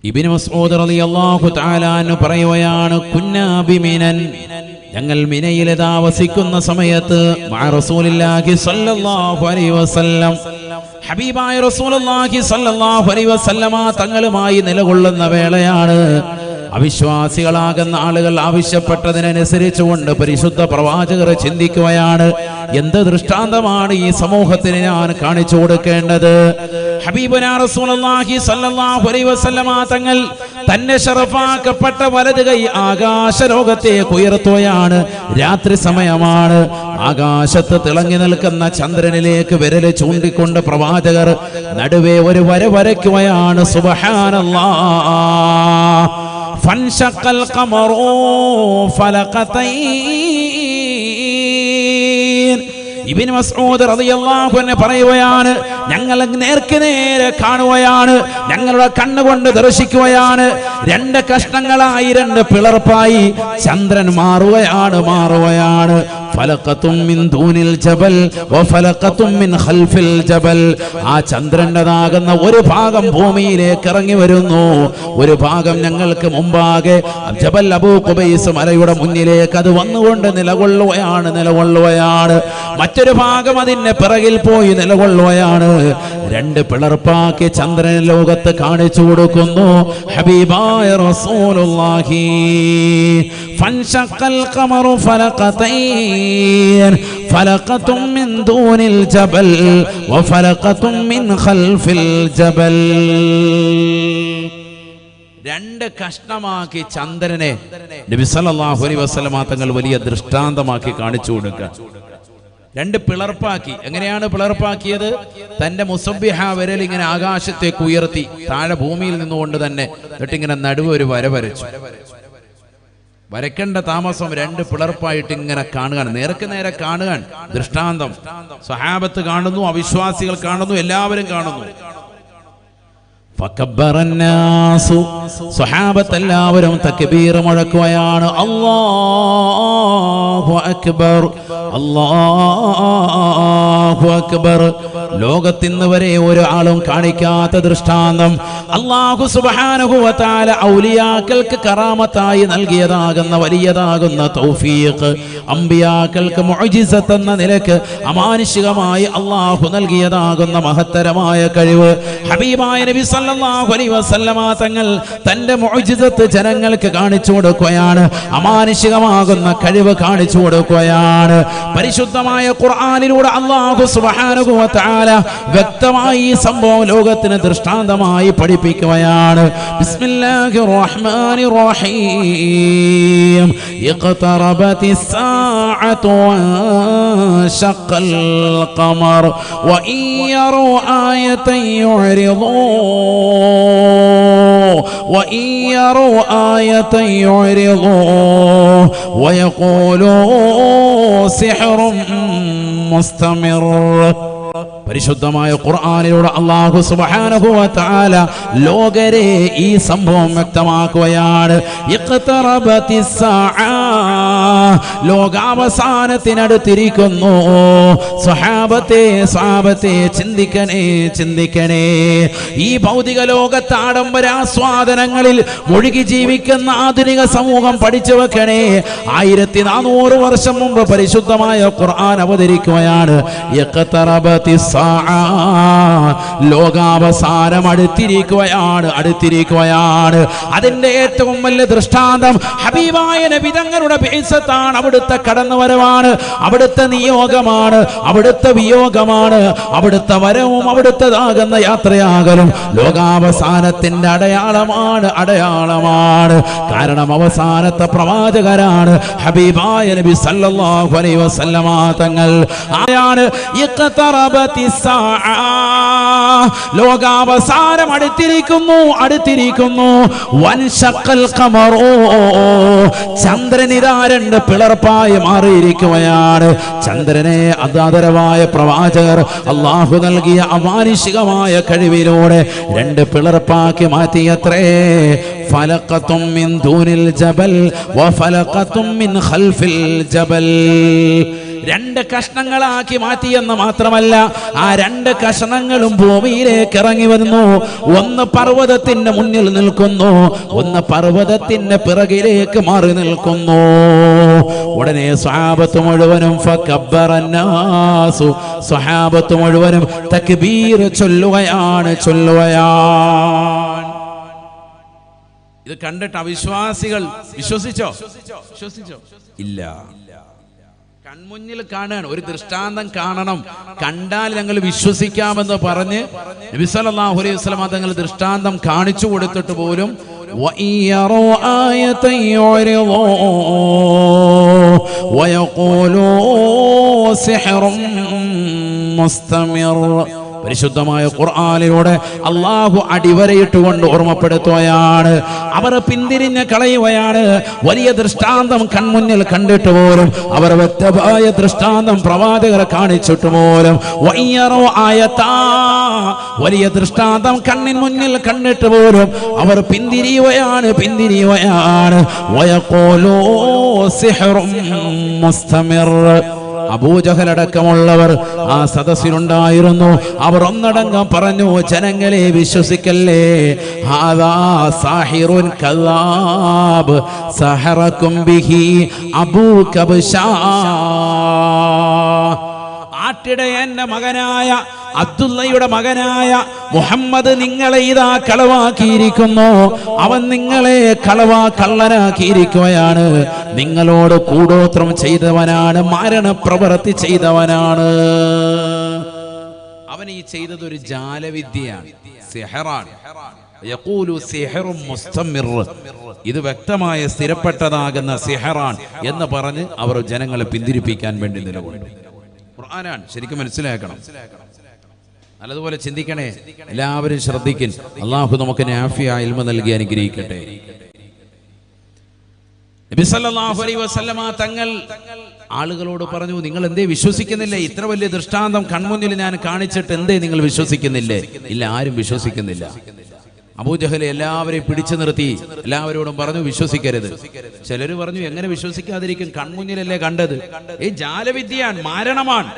ഇബ്നു മസ്ഊദ് റളിയല്ലാഹു തആല അൻഹു പറയുകയാണ്, കുന്നാ ബിമിനൻ, ഞങ്ങൾ മിനയിൽ താമസിക്കുന്ന സമയത്ത് മഅ റസൂലില്ലാഹി സ്വല്ലല്ലാഹു അലൈഹി വസല്ലം, ഹബീബായ റസൂലുള്ളാഹി സ്വല്ലല്ലാഹു അലൈഹി വസല്ലമ തങ്ങളുമായി നിലകൊള്ളുന്ന വേളയാണ്. അവിശ്വാസികളാകുന്ന ആളുകൾ ആവശ്യപ്പെട്ടതിനനുസരിച്ചുകൊണ്ട് പരിശുദ്ധ പ്രവാചകർ ചിന്തിക്കുകയാണ്, എന്ത് ദൃഷ്ടാന്തമാണ് ഈ സമൂഹത്തിന് ഞാൻ കാണിച്ചു കൊടുക്കേണ്ടത്? ഹബീബുനാ റസൂലുള്ളാഹി സ്വല്ലല്ലാഹു അലൈഹി വസല്ലമ തങ്ങൾ തന്നെ ശറഫാക്കപ്പെട്ട വലത് കൈ ആകാശലോകത്തേക്ക് ഉയർത്തുകയാണ്. രാത്രി സമയമാണ്. ആകാശത്ത് തിളങ്ങി നിൽക്കുന്ന ചന്ദ്രനിലേക്ക് വിരല് ചൂണ്ടിക്കൊണ്ട് പ്രവാചകർ നടുവേ ഒരു വര വരയ്ക്കുകയാണ്. സുബ്ഹാനല്ലാഹ്. ഫൻശഖൽ ഖമറു ഫലഖതൈൻ. ഇബ്നു മസ്ഊദ് റളിയല്ലാഹു അൻഹു പറയുകയാണ്, ഞങ്ങൾ നേർക്ക് നേരെ കാണുകയാണ്, ഞങ്ങളുടെ കണ്ണുകൊണ്ട് ദർശിക്കുകയാണ്. രണ്ട് കഷ്ണങ്ങളായി, രണ്ട് പിളർപ്പായി ചന്ദ്രൻ മാറുകയാണ്. ഫലഖത്തും മിൻ ദൂനിൽ ജബൽ വഫലഖത്തും മിൻ ഖൽഫിൽ ജബൽ. ആ ചന്ദ്രൻ്റെതാകുന്ന ഒരു ഭാഗം ഭൂമിയിലേക്ക് ഇറങ്ങി വരുന്നു, ഒരു ഭാഗം ഞങ്ങൾക്ക് മുമ്പാകെ ജബൽ അബൂ ഖുബൈസ് മലയുടെ മുന്നിലേക്ക് അത് വന്നുകൊണ്ട് നിലകൊള്ളുകയാണ്. മറ്റൊരു ഭാഗം അതിന്റെ പിറകിൽ പോയി നിലകൊള്ളുകയാണ്. രണ്ട് പിളർപ്പാക്കി ചന്ദ്രൻ ലോകത്ത് കാണിച്ചു കൊടുക്കുന്നു ഹബീബായ റസൂലുള്ളാഹി. ഫൻശഖൽ ഖമറു ഫലഖതൈൻ ഫലഖത്തും മിൻ ദൂനിൽ ജബൽ വഫലഖത്തും മിൻ ഖൽഫിൽ ജബൽ. രണ്ട് കഷ്ണമാക്കി ചന്ദ്രനെ നബി സല്ലല്ലാഹു അലൈഹി വസല്ലമ തങ്ങൾ വലിയ ദൃഷ്ടാന്തമാക്കി കാണിച്ചു കൊടുക്കുക. രണ്ട് പിളർപ്പാക്കി. എങ്ങനെയാണ് പിളർപ്പാക്കിയത്? തന്റെ മുസബ്ബിഹ വിരൽ ഇങ്ങനെ ആകാശത്തേക്ക് ഉയർത്തി താഴെ ഭൂമിയിൽ നിന്നുകൊണ്ട് തന്നെ, എന്നിട്ടിങ്ങനെ നടുവ് ഒരു വര വരച്ചു. വരയ്ക്കേണ്ട താമസം രണ്ട് പിളർപ്പായിട്ട് ഇങ്ങനെ കാണുകയാണ്, നേർക്ക് നേരെ കാണുകയാണ്. ദൃഷ്ടാന്തം സ്വഹാബത്ത് കാണുന്നു, അവിശ്വാസികൾ കാണുന്നു, എല്ലാവരും കാണുന്നു. സ്വഹാബത്ത് എല്ലാവരും തക്ബീർ മുഴക്കുകയാണ്. അല്ലാഹു അക്ബർ, അല്ലാഹു അക്ബർ. ലോകത്തിന്ന് വരെ ഒരാളും കാണിക്കാത്ത ദൃഷ്ടാന്തം അല്ലാഹു സുബ്ഹാനഹു വ തആല ഔലിയാക്കൾക്ക് കറാമത്തായി നൽകിയതാകുന്ന വലിയതാകുന്ന തൗഫീഖ്, അമ്പിയാക്കൾക്ക് മുഅ്ജിസത്ത് എന്ന നിലക്ക് അമാനുഷികമായി അല്ലാഹു നൽകിയതാകുന്ന മഹത്തരമായ കഴിവ് ഹബീബായ നബി സല്ലല്ലാഹു അലൈഹി വസല്ലമ തങ്ങൾ തന്റെ മുഅ്ജിസത്ത് ജനങ്ങൾക്ക് കാണിച്ചു കൊടുക്കുകയാണ്. അമാനുഷികമാകുന്ന കഴിവ് കാണിച്ചു കൊടുക്കുകയാണ്. പരിശുദ്ധമായ ഖുർആനിലൂടെ അല്ലാഹു സുബ്ഹാനഹു വ തആല വ്യക്തമായി ഈ സംഭവം ലോകത്തിന് ദൃഷ്ടാന്തമായി പഠിപ്പിക്കുകയാണ്. ബിസ്മില്ലാഹിർ റഹ്മാനിർ റഹീം. ഇഖ്തറബതിസ് സാഅതു വൻശഖൽ ഖമർ വഇൻ യറൂ ആയതൻ യുഅ്രിദൂ وإن يروا آية يعرضوا ويقولوا سحر مستمر. പരിശുദ്ധമായ ഖുർആനിലൂടെ അല്ലാഹു സുബ്ഹാനഹു വ തആല ലോകരെ ഈ സംഭവം വ്യക്തമാക്കുകയാണ്. ഇഖ്തറബതിസ് സാഅ, ലോകാവസാനത്തിനടുത്തിരിക്കുന്നു. സ്വഹാബത്തെ ചിന്തിക്കണേ. ഈ ഭൗതിക ലോകത്തെ ആഡംബരാസ്വാദനങ്ങളിൽ മുഴുകി ജീവിക്കുന്ന ആധുനിക സമൂഹം പഠിച്ചു വെക്കണേ. 1400 വർഷം മുമ്പ് പരിശുദ്ധമായ ഖുർആൻ അവതരിക്കുകയാണ്. ഇഖ്തറബതിസ് ലോകാവസാനം അടുത്തിരിക്കുകയാണ്. അതിന്റെ ഏറ്റവും വലിയ ദൃഷ്ടാന്തം ഹബീബായ നബി തങ്ങളുടെ ബിഅ്സത്താണ്. അവിടുത്തെ കടന്നുവരവാണ്, അവിടുത്തെ നിയോഗമാണ്, അവിടുത്തെ വിയോഗമാണ്, അവിടുത്തെ വരവും അവിടുത്തേതാകുന്ന യാത്രയാകലും ലോകാവസാനത്തിന്റെ അടയാളമാണ്. കാരണം അവസാനത്തെ പ്രവാചകരാണ് ഹബീബായ നബി സല്ലല്ലാഹു അലൈഹി വസല്ലമ തങ്ങൾ. ആയാണ് ഇഖ്തറബതിസ് സാഅ, ലോകാവസാനം അടുത്തിരിക്കുന്നു. വൻശഖൽ ഖമറു, ചന്ദ്രനിതാ രണ്ട് പിളർപ്പായി മാറിയിരിക്കുകയാണ്. ചന്ദ്രനെ അതാദരവായ പ്രവാചകർ അല്ലാഹു നൽകിയ അമാനുഷികമായ കഴിവിലൂടെ രണ്ട് പിളർപ്പാക്കി മാറ്റിയത്രേ. ഫലഖത്തും മിൻ ദൂനിൽ ജബൽ വഫലഖത്തും മിൻ ഖൽഫിൽ ജബൽ. 2 കഷ്ണങ്ങളാക്കി മാറ്റിയെന്ന് മാത്രമല്ല, ആ 2 കഷ്ണങ്ങളും ഭൂമിയിലേക്ക് ഇറങ്ങി വരുന്നു. ഒന്ന് പർവ്വതത്തിന്റെ മുന്നിൽ നിൽക്കുന്നു, ഒന്ന് പർവ്വതത്തിന്റെ പിറകിലേക്ക് മാറി നിൽക്കുന്നു. ഉടനെ സ്വഹാബത്ത് മുഴുവനും ഫകബ്ബറന്നാസു, സ്വഹാബത്ത് മുഴുവനും തക്ബീർ ചൊല്ലുകയാണ്. ഇത് കണ്ടിട്ട് അവിശ്വാസികൾ വിശ്വസിച്ചോ? ഇല്ല. കൺമുന്നിൽ കാണാൻ ഒരു ദൃഷ്ടാന്തം കാണണം, കണ്ടാൽ ഞങ്ങൾ വിശ്വസിക്കാമെന്ന് പറഞ്ഞ് നബി സല്ലല്ലാഹു അലൈഹി വസല്ലം തങ്ങൾ ദൃഷ്ടാന്തം കാണിച്ചു കൊടുത്തിട്ട് പോലും പരിശുദ്ധമായ ഖുർആനിലൂടെ അല്ലാഹു അടിവരയിട്ടുകൊണ്ട് ഓർമ്മപ്പെടുത്തുകയാണ്. അവർ പിന്തിരിഞ്ഞ് കളയുകയാണ്. വലിയ ദൃഷ്ടാന്തം കൺമുന്നിൽ കണ്ടിട്ട് പോലും, അവർ വ്യക്തമായ ദൃഷ്ടാന്തം പ്രവാചകരെ കാണിച്ചിട്ട് പോലും, വലിയ ദൃഷ്ടാന്തം കണ്ണിൻ മുന്നിൽ കണ്ടിട്ട് പോലും അവർ പിന്തിരിയുകയാണ്. വയഖൂലൂ സിഹ്റും മുസ്തമിർ. അബൂജഹലടക്കമുള്ളവർ ആ സദസ്സിലുണ്ടായിരുന്നു. അവർ ഒന്നടങ്കം പറഞ്ഞു, ജനങ്ങളെ വിശ്വസിക്കല്ലേ, ഹാദാ സാഹിറുൻ കദ്ദാബ് സഹറകും ബിഹി അബൂ കബ്ശാ. ആട്ടിടയന്റെ മകനായ അബ്ദുള്ളയുടെ മകനായ മുഹമ്മദ് നിങ്ങളെ ഇതാ കളവാക്കിയിരിക്കുന്നു. അവൻ നിങ്ങളെ കള്ളനാക്കിയിരിക്കുകയാണ്. നിങ്ങളോട് കൂടോത്രം ചെയ്തവനാണ്, മരണപ്രവൃത്തി ചെയ്തവനാണ്. അവൻ ഈ ചെയ്തത് ഒരു ജാലവിദ്യയാണ്, സിഹറാണ്. യഖൂലു സിഹറും മുസ്തമിർ. ഇത് വ്യക്തമായ സ്ഥിരപ്പെട്ടതാകുന്ന സിഹറാൻ എന്ന് പറഞ്ഞ് അവർ ജനങ്ങളെ പിന്തിരിപ്പിക്കാൻ വേണ്ടി നിലകൊണ്ടു. ഖുർആനാണ്, ശരിക്കും മനസ്സിലാക്കണം, നല്ലതുപോലെ ചിന്തിക്കണേ. എല്ലാവരും ശ്രദ്ധിക്കും. അള്ളാഹു നമുക്ക് നാഫിയായ ഇൽമ നൽകി അനുഗ്രഹിക്കട്ടെ. നബി സല്ലല്ലാഹു അലൈഹി വസല്ലമ തങ്ങൾ ആളുകളോട് പറഞ്ഞു, നിങ്ങൾ എന്തേ വിശ്വസിക്കുന്നില്ലേ? ഇത്ര വലിയ ദൃഷ്ടാന്തം കൺമുന്നിൽ ഞാൻ കാണിച്ചിട്ട് എന്തേ നിങ്ങൾ വിശ്വസിക്കുന്നില്ലേ? ഇല്ല, ആരും വിശ്വസിക്കുന്നില്ല. അബൂജഹൽ എല്ലാവരെയും പിടിച്ചു നിർത്തി എല്ലാവരോടും പറഞ്ഞു, വിശ്വസിക്കരുത്. ചിലര് പറഞ്ഞു, എങ്ങനെ വിശ്വസിക്കാതിരിക്കും? കൺമുന്നിലല്ലേ കണ്ടത്. ഈ ജാലവിദ്യയാണ്, മാരണമാണ്,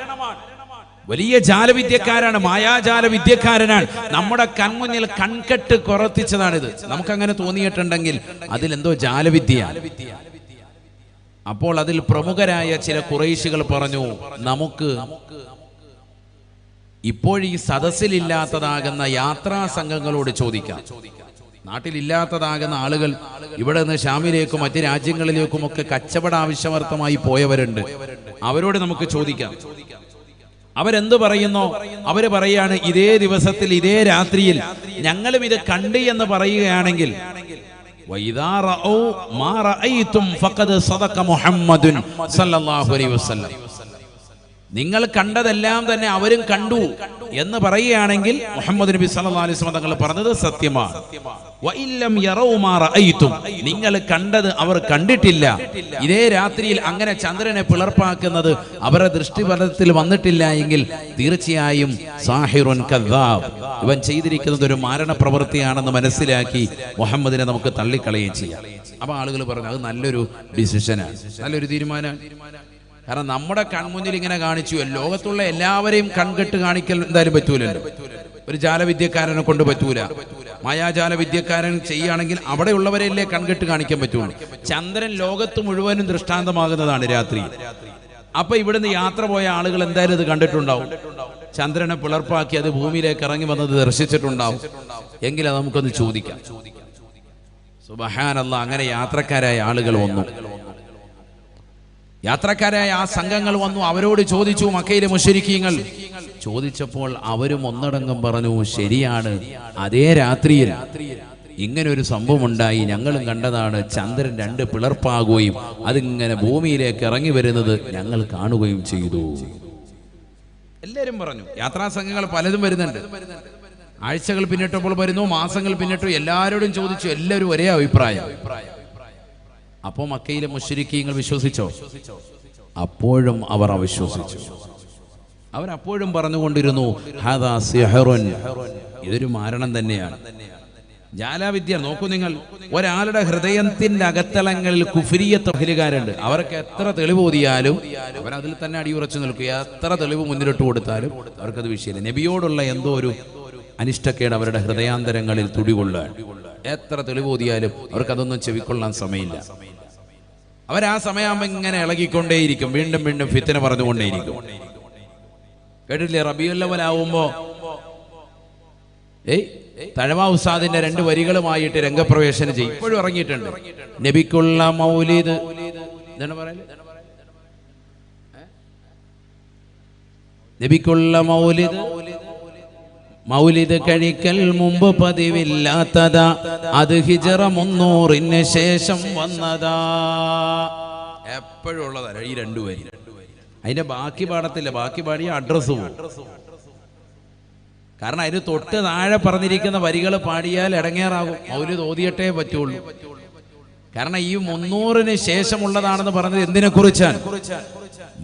വലിയ ജാലവിദ്യക്കാരാണ്, മായാജാല വിദ്യക്കാരനാണ്. നമ്മുടെ കൺമുന്നിൽ കൺകെട്ട് കുറത്തിച്ചതാണിത്. നമുക്കങ്ങനെ തോന്നിയിട്ടുണ്ടെങ്കിൽ അതിലെന്തോ ജാലവിദ്യയാണ്. അപ്പോൾ അതിൽ പ്രമുഖരായ ചില ഖുറൈശികൾ പറഞ്ഞു, നമുക്ക് ഇപ്പോഴീ സദസ്സിലില്ലാത്തതാകുന്ന യാത്രാ സംഘങ്ങളോട് ചോദിക്കാം. നാട്ടിലില്ലാത്തതാകുന്ന ആളുകൾ ഇവിടെ നിന്ന് ഷാമിലേക്കും മറ്റ് രാജ്യങ്ങളിലേക്കും ഒക്കെ കച്ചവട ആവശ്യാർത്ഥമായി പോയവരുണ്ട്. അവരോട് നമുക്ക് ചോദിക്കാം. അവരെന്ത് പറയുന്നോ? അവര് പറയാണ്, ഇതേ ദിവസത്തിൽ ഇതേ രാത്രിയിൽ ഞങ്ങളും ഇത് കണ്ട് എന്ന് പറയുകയാണെങ്കിൽ, വൈദാ റഔ മാ റഅയ്തും ഫഖദ് സദഖ മുഹമ്മദുൻ സല്ലല്ലാഹു അലൈഹി വസല്ലം, നിങ്ങൾ കണ്ടതെല്ലാം തന്നെ അവരും കണ്ടു എന്ന് പറയുകയാണെങ്കിൽ മുഹമ്മദ് നബി സല്ലല്ലാഹു അലൈഹി വസല്ലം തങ്ങൾ പറഞ്ഞത് സത്യമാണ്. വഇല്ലം യറൗ മാ റഅയ്തും, നിങ്ങൾ കണ്ടത് അവർ കണ്ടിട്ടില്ല, ഇതേ രാത്രിയിൽ അങ്ങനെ ചന്ദ്രനെ പിളർപ്പാക്കുന്നത് അവരുടെ ദൃഷ്ടിപഥത്തിൽ വന്നിട്ടില്ല എങ്കിൽ തീർച്ചയായും സാഹിറുൻ കദ്ദാബ്, ഇവൻ ചെയ്തിരിക്കുന്നത് ഒരു മാരണ പ്രവൃത്തിയാണെന്ന് മനസ്സിലാക്കി മുഹമ്മദിനെ നമുക്ക് തള്ളിക്കളയുകയും ചെയ്യാം. അപ്പൊ ആളുകൾ പറഞ്ഞു, അത് നല്ലൊരു ഡിസിഷനാണ്, നല്ലൊരു തീരുമാനമാണ്. കാരണം നമ്മുടെ കൺമുന്നിൽ ഇങ്ങനെ കാണിച്ചു, ലോകത്തുള്ള എല്ലാവരെയും കൺകെട്ട് കാണിക്കൽ എന്തായാലും പറ്റൂലല്ലോ. ഒരു ജാലവിദ്യക്കാരനെ കൊണ്ട് പറ്റൂല. മായാജാല വിദ്യക്കാരൻ ചെയ്യുകയാണെങ്കിൽ അവിടെയുള്ളവരെയല്ലേ കൺകെട്ട് കാണിക്കാൻ പറ്റുള്ളൂ. ചന്ദ്രൻ ലോകത്ത് മുഴുവനും ദൃഷ്ടാന്തമാകുന്നതാണ് രാത്രി. അപ്പൊ ഇവിടുന്ന് യാത്ര പോയ ആളുകൾ എന്തായാലും ഇത് കണ്ടിട്ടുണ്ടാവും. ചന്ദ്രനെ പിളർപ്പാക്കി അത് ഭൂമിയിലേക്ക് ഇറങ്ങി വന്നത് ദർശിച്ചിട്ടുണ്ടാവും. എങ്കിൽ അത് നമുക്കൊന്ന് ചോദിക്കാം. സുബ്ഹാനല്ലാഹ്, അങ്ങനെ യാത്രക്കാരായ ആളുകൾ വന്നു. യാത്രക്കാരായ ആ സംഘങ്ങൾ വന്നു, അവരോട് ചോദിച്ചു. മക്കയിലെ മുശ്രിക്കീങ്ങൾ ചോദിച്ചപ്പോൾ അവരും ഒന്നടങ്കം പറഞ്ഞു, ശരിയാണ്, അതേ രാത്രിയിൽ ഇങ്ങനൊരു സംഭവം ഉണ്ടായി, ഞങ്ങളും കണ്ടതാണ്. ചന്ദ്രൻ 2 പിളർപ്പാകുകയും അതിങ്ങനെ ഭൂമിയിലേക്ക് ഇറങ്ങി വരുന്നത് ഞങ്ങൾ കാണുകയും ചെയ്തു. എല്ലാവരും പറഞ്ഞു. യാത്രാ സംഘങ്ങൾ പലതും വരുന്നുണ്ട്. ആഴ്ചകൾ പിന്നിട്ടപ്പോൾ വരുന്നു, മാസങ്ങൾ പിന്നിട്ടു. എല്ലാവരോടും ചോദിച്ചു, എല്ലാവരും ഒരേ അഭിപ്രായം. അപ്പോ മക്കയിലെ മുശ്രിക്കീങ്ങൾ വിശ്വസിച്ചോ? അപ്പോഴും അവർ അവിശ്വസിച്ചു. അവരപ്പോഴും പറഞ്ഞുകൊണ്ടിരുന്നു, ഹാദാ സിഹറുൻ, ഇതൊരു മാരണം തന്നെയാണ്. ജാലവിദ്യ നോക്കൂ നിങ്ങൾ. ഒരാളുടെ ഹൃദയത്തിന്റെ അകത്തളങ്ങളിൽ കുഫ്രിയത്ത് അഹ്ലുകാരുണ്ട്. അവർക്ക് എത്ര തെളിവ് ഓതിയാലും അവരതിൽ തന്നെ അടിയുറച്ചു നിൽക്കുക. എത്ര തെളിവ് മുന്നിലിട്ട് കൊടുത്താലും അവർക്കത് വിഷയമില്ല. നബിയോടുള്ള എന്തോ ഒരു അനിഷ്ടക്കേട് അവരുടെ ഹൃദയാന്തരങ്ങളിൽ തുടികൊള്ളുക. എത്ര തെളിവ് ഓതിയാലും അവർക്കതൊന്നും ചെവിക്കൊള്ളാൻ സമയമില്ല. അവരാ സമയമാകുമ്പോൾ ഇങ്ങനെ ഇളകിക്കൊണ്ടേയിരിക്കും, വീണ്ടും വീണ്ടും ഫിത്ന പറഞ്ഞുകൊണ്ടേയിരിക്കും. കേട്ടില്ലേ? റബീഉൽ അവ്വൽ ആവുമ്പോ തഴവ ഉസ്താദിന്റെ 2 വരികളുമായിട്ട് രംഗപ്രവേശനം ചെയ്യും. ഇപ്പോഴും ഇറങ്ങിയിട്ടുണ്ട്. നബിക്കുള്ള മൗലിദ് എന്താണ് പറയല്? നബിക്കുള്ള മൗലിദ് കഴിക്കൽ മുമ്പ് പതിവില്ലാത്തതാ, അത് ഹിജറ 300 ശേഷം വന്നതാ. എപ്പോഴും ഉള്ളതാ ഈ 2 വരി. അതിന്റെ ബാക്കി പാടത്തില്ല. ബാക്കി പാടിയ അഡ്രസ് പോകും. കാരണം അതിന് തൊട്ട് താഴെ പറഞ്ഞിരിക്കുന്ന വരികൾ പാടിയാൽ ഇടങ്ങേറാകും. മൗലിദ് ഓതിയിട്ടേ പറ്റുള്ളൂ. കാരണം ഈ 300 ശേഷമുള്ളതാണെന്ന് പറഞ്ഞത് എന്തിനെ കുറിച്ചാണ്?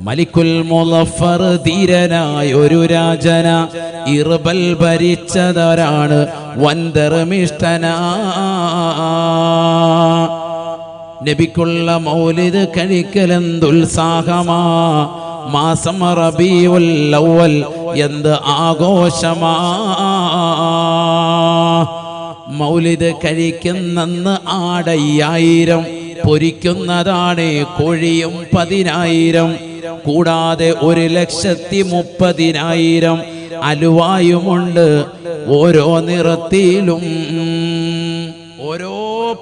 മലിക്കുൽ മുളഫർ ധീരനായ ഒരു രാജന, ഇർബൽ ഭരിച്ചവരാണ് വൻധർമ്മിഷ്ഠന. നബിക്കുള്ള മൗലിദ് കഴിക്കലെന്തുത്സാഹമാ, മാസം റബീഉൽ അവ്വൽ എന്ത് ആഘോഷമാ. മൗലിദ് കഴിക്കുന്നന്ന് ആടയ്യായിരം, പൊരിക്കുന്നതാണ് കോഴിയും 10,000, കൂടാതെ 1,30,000 അലുവായുമുണ്ട് ഓരോ നിറത്തിലും. ഓരോ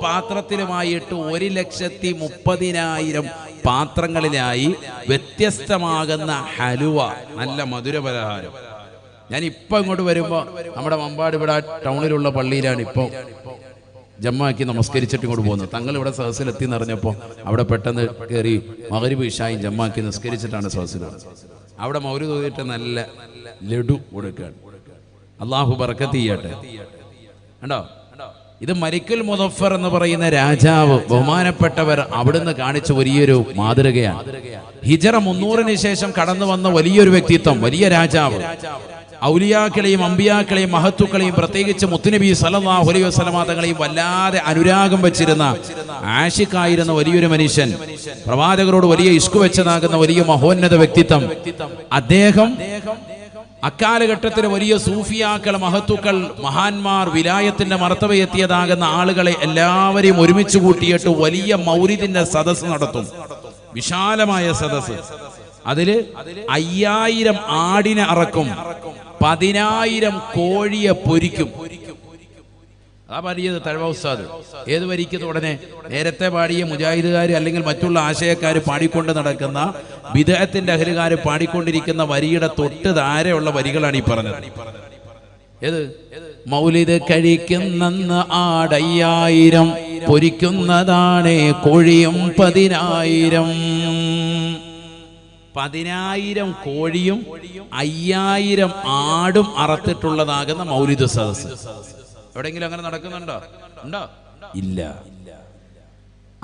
പാത്രത്തിലുമായിട്ട് 1,30,000 പാത്രങ്ങളിലായി വ്യത്യസ്തമാകുന്ന ഹലുവ, നല്ല മധുരപലഹാരം. ഞാൻ ഇപ്പൊ ഇങ്ങോട്ട് വരുമ്പോ നമ്മുടെ മമ്പാട് ഇവിടെ ടൗണിലുള്ള പള്ളിയിലാണ് ഇപ്പൊ ജമ്മാക്കി നമസ്കരിച്ചിട്ട് ഇങ്ങോട്ട് പോകുന്നത്. തങ്ങൾ ഇവിടെ സദസ്സിലെത്തി എന്നറിഞ്ഞപ്പോൾ അവിടെ പെട്ടെന്ന് കയറി മഗ്‌രിബ് ഇശായും ജമ്മാക്കി നിസ്കരിച്ചിട്ടാണ് സദസ്സിൽ. അവിടെ മൗലിദ് ഓതിയിട്ട് നല്ല ലഡു കൊടുക്കുകയാണ്. അള്ളാഹു ബർക്കത്ത് ചെയ്യട്ടെ. കണ്ടോ? ഇത് മലിക്കുൽ മുളഫർ എന്ന് പറയുന്ന രാജാവ്, ബഹുമാനപ്പെട്ടവർ അവിടുന്ന് കാണിച്ച വലിയൊരു മാതൃകയാണ്. ഹിജറ 300 ശേഷം കടന്നു വന്ന വലിയൊരു വ്യക്തിത്വം, വലിയ രാജാവ്. ഔലിയാക്കളെയും അമ്പിയാക്കളെയും മഹത്തുക്കളെയും പ്രത്യേകിച്ച് മുത്തുനബി സല്ലല്ലാഹു അലൈഹി വസല്ലമ തങ്ങളെയും വല്ലാതെ അനുരാഗം വെച്ചിരുന്ന, ആഷിഖായിരുന്ന വലിയൊരു മനുഷ്യൻ, പ്രവാചകരോട് വലിയ ഇഷ്ക് വെച്ചതാകുന്ന വലിയ മഹോന്നത വ്യക്തിത്വം. അദ്ദേഹം അക്കാലഘട്ടത്തിൽ വലിയ സൂഫിയാക്കൾ, മഹത്തുക്കൾ, മഹാന്മാർ, വിലായത്തിന്റെ മർത്തബയെത്തിയതാകുന്ന ആളുകളെ എല്ലാവരെയും ഒരുമിച്ച് കൂട്ടിയിട്ട് വലിയ മൗലിദിന്റെ സദസ്സ് നടത്തും. വിശാലമായ സദസ്സ്. അതില് 5000 ആടിനെ അറക്കും, 10,000 കോഴിയെ പൊരിക്കും. ആ പാടിയത് തഴവ ഉസ്താദ്. ഏത് വരിക്കുന്നത്? ഉടനെ നേരത്തെ പാടിയ മുജാഹിദുകാർ അല്ലെങ്കിൽ മറ്റുള്ള ആശയക്കാർ പാടിക്കൊണ്ട് നടക്കുന്ന ബിദ്അത്തിന്റെ അഹ്ലുകാർ പാടിക്കൊണ്ടിരിക്കുന്ന വരിയുടെ തൊട്ട് താഴെയുള്ള വരികളാണ് ഈ പറഞ്ഞത്. ഏത്? മൗലിദ് കഴിക്കുന്നന്ന് ആടയ്യായിരം, പൊരിക്കുന്നതാണ് കോഴിയും 10,000. 10,000 കോഴിയും 5,000 ആടും അറത്തിട്ടുള്ളതാകുന്ന മൗലിദ് സദസ്സ് എവിടെയെങ്കിലും അങ്ങനെ നടക്കുന്നുണ്ടോ? ഉണ്ടോ? ഇല്ല.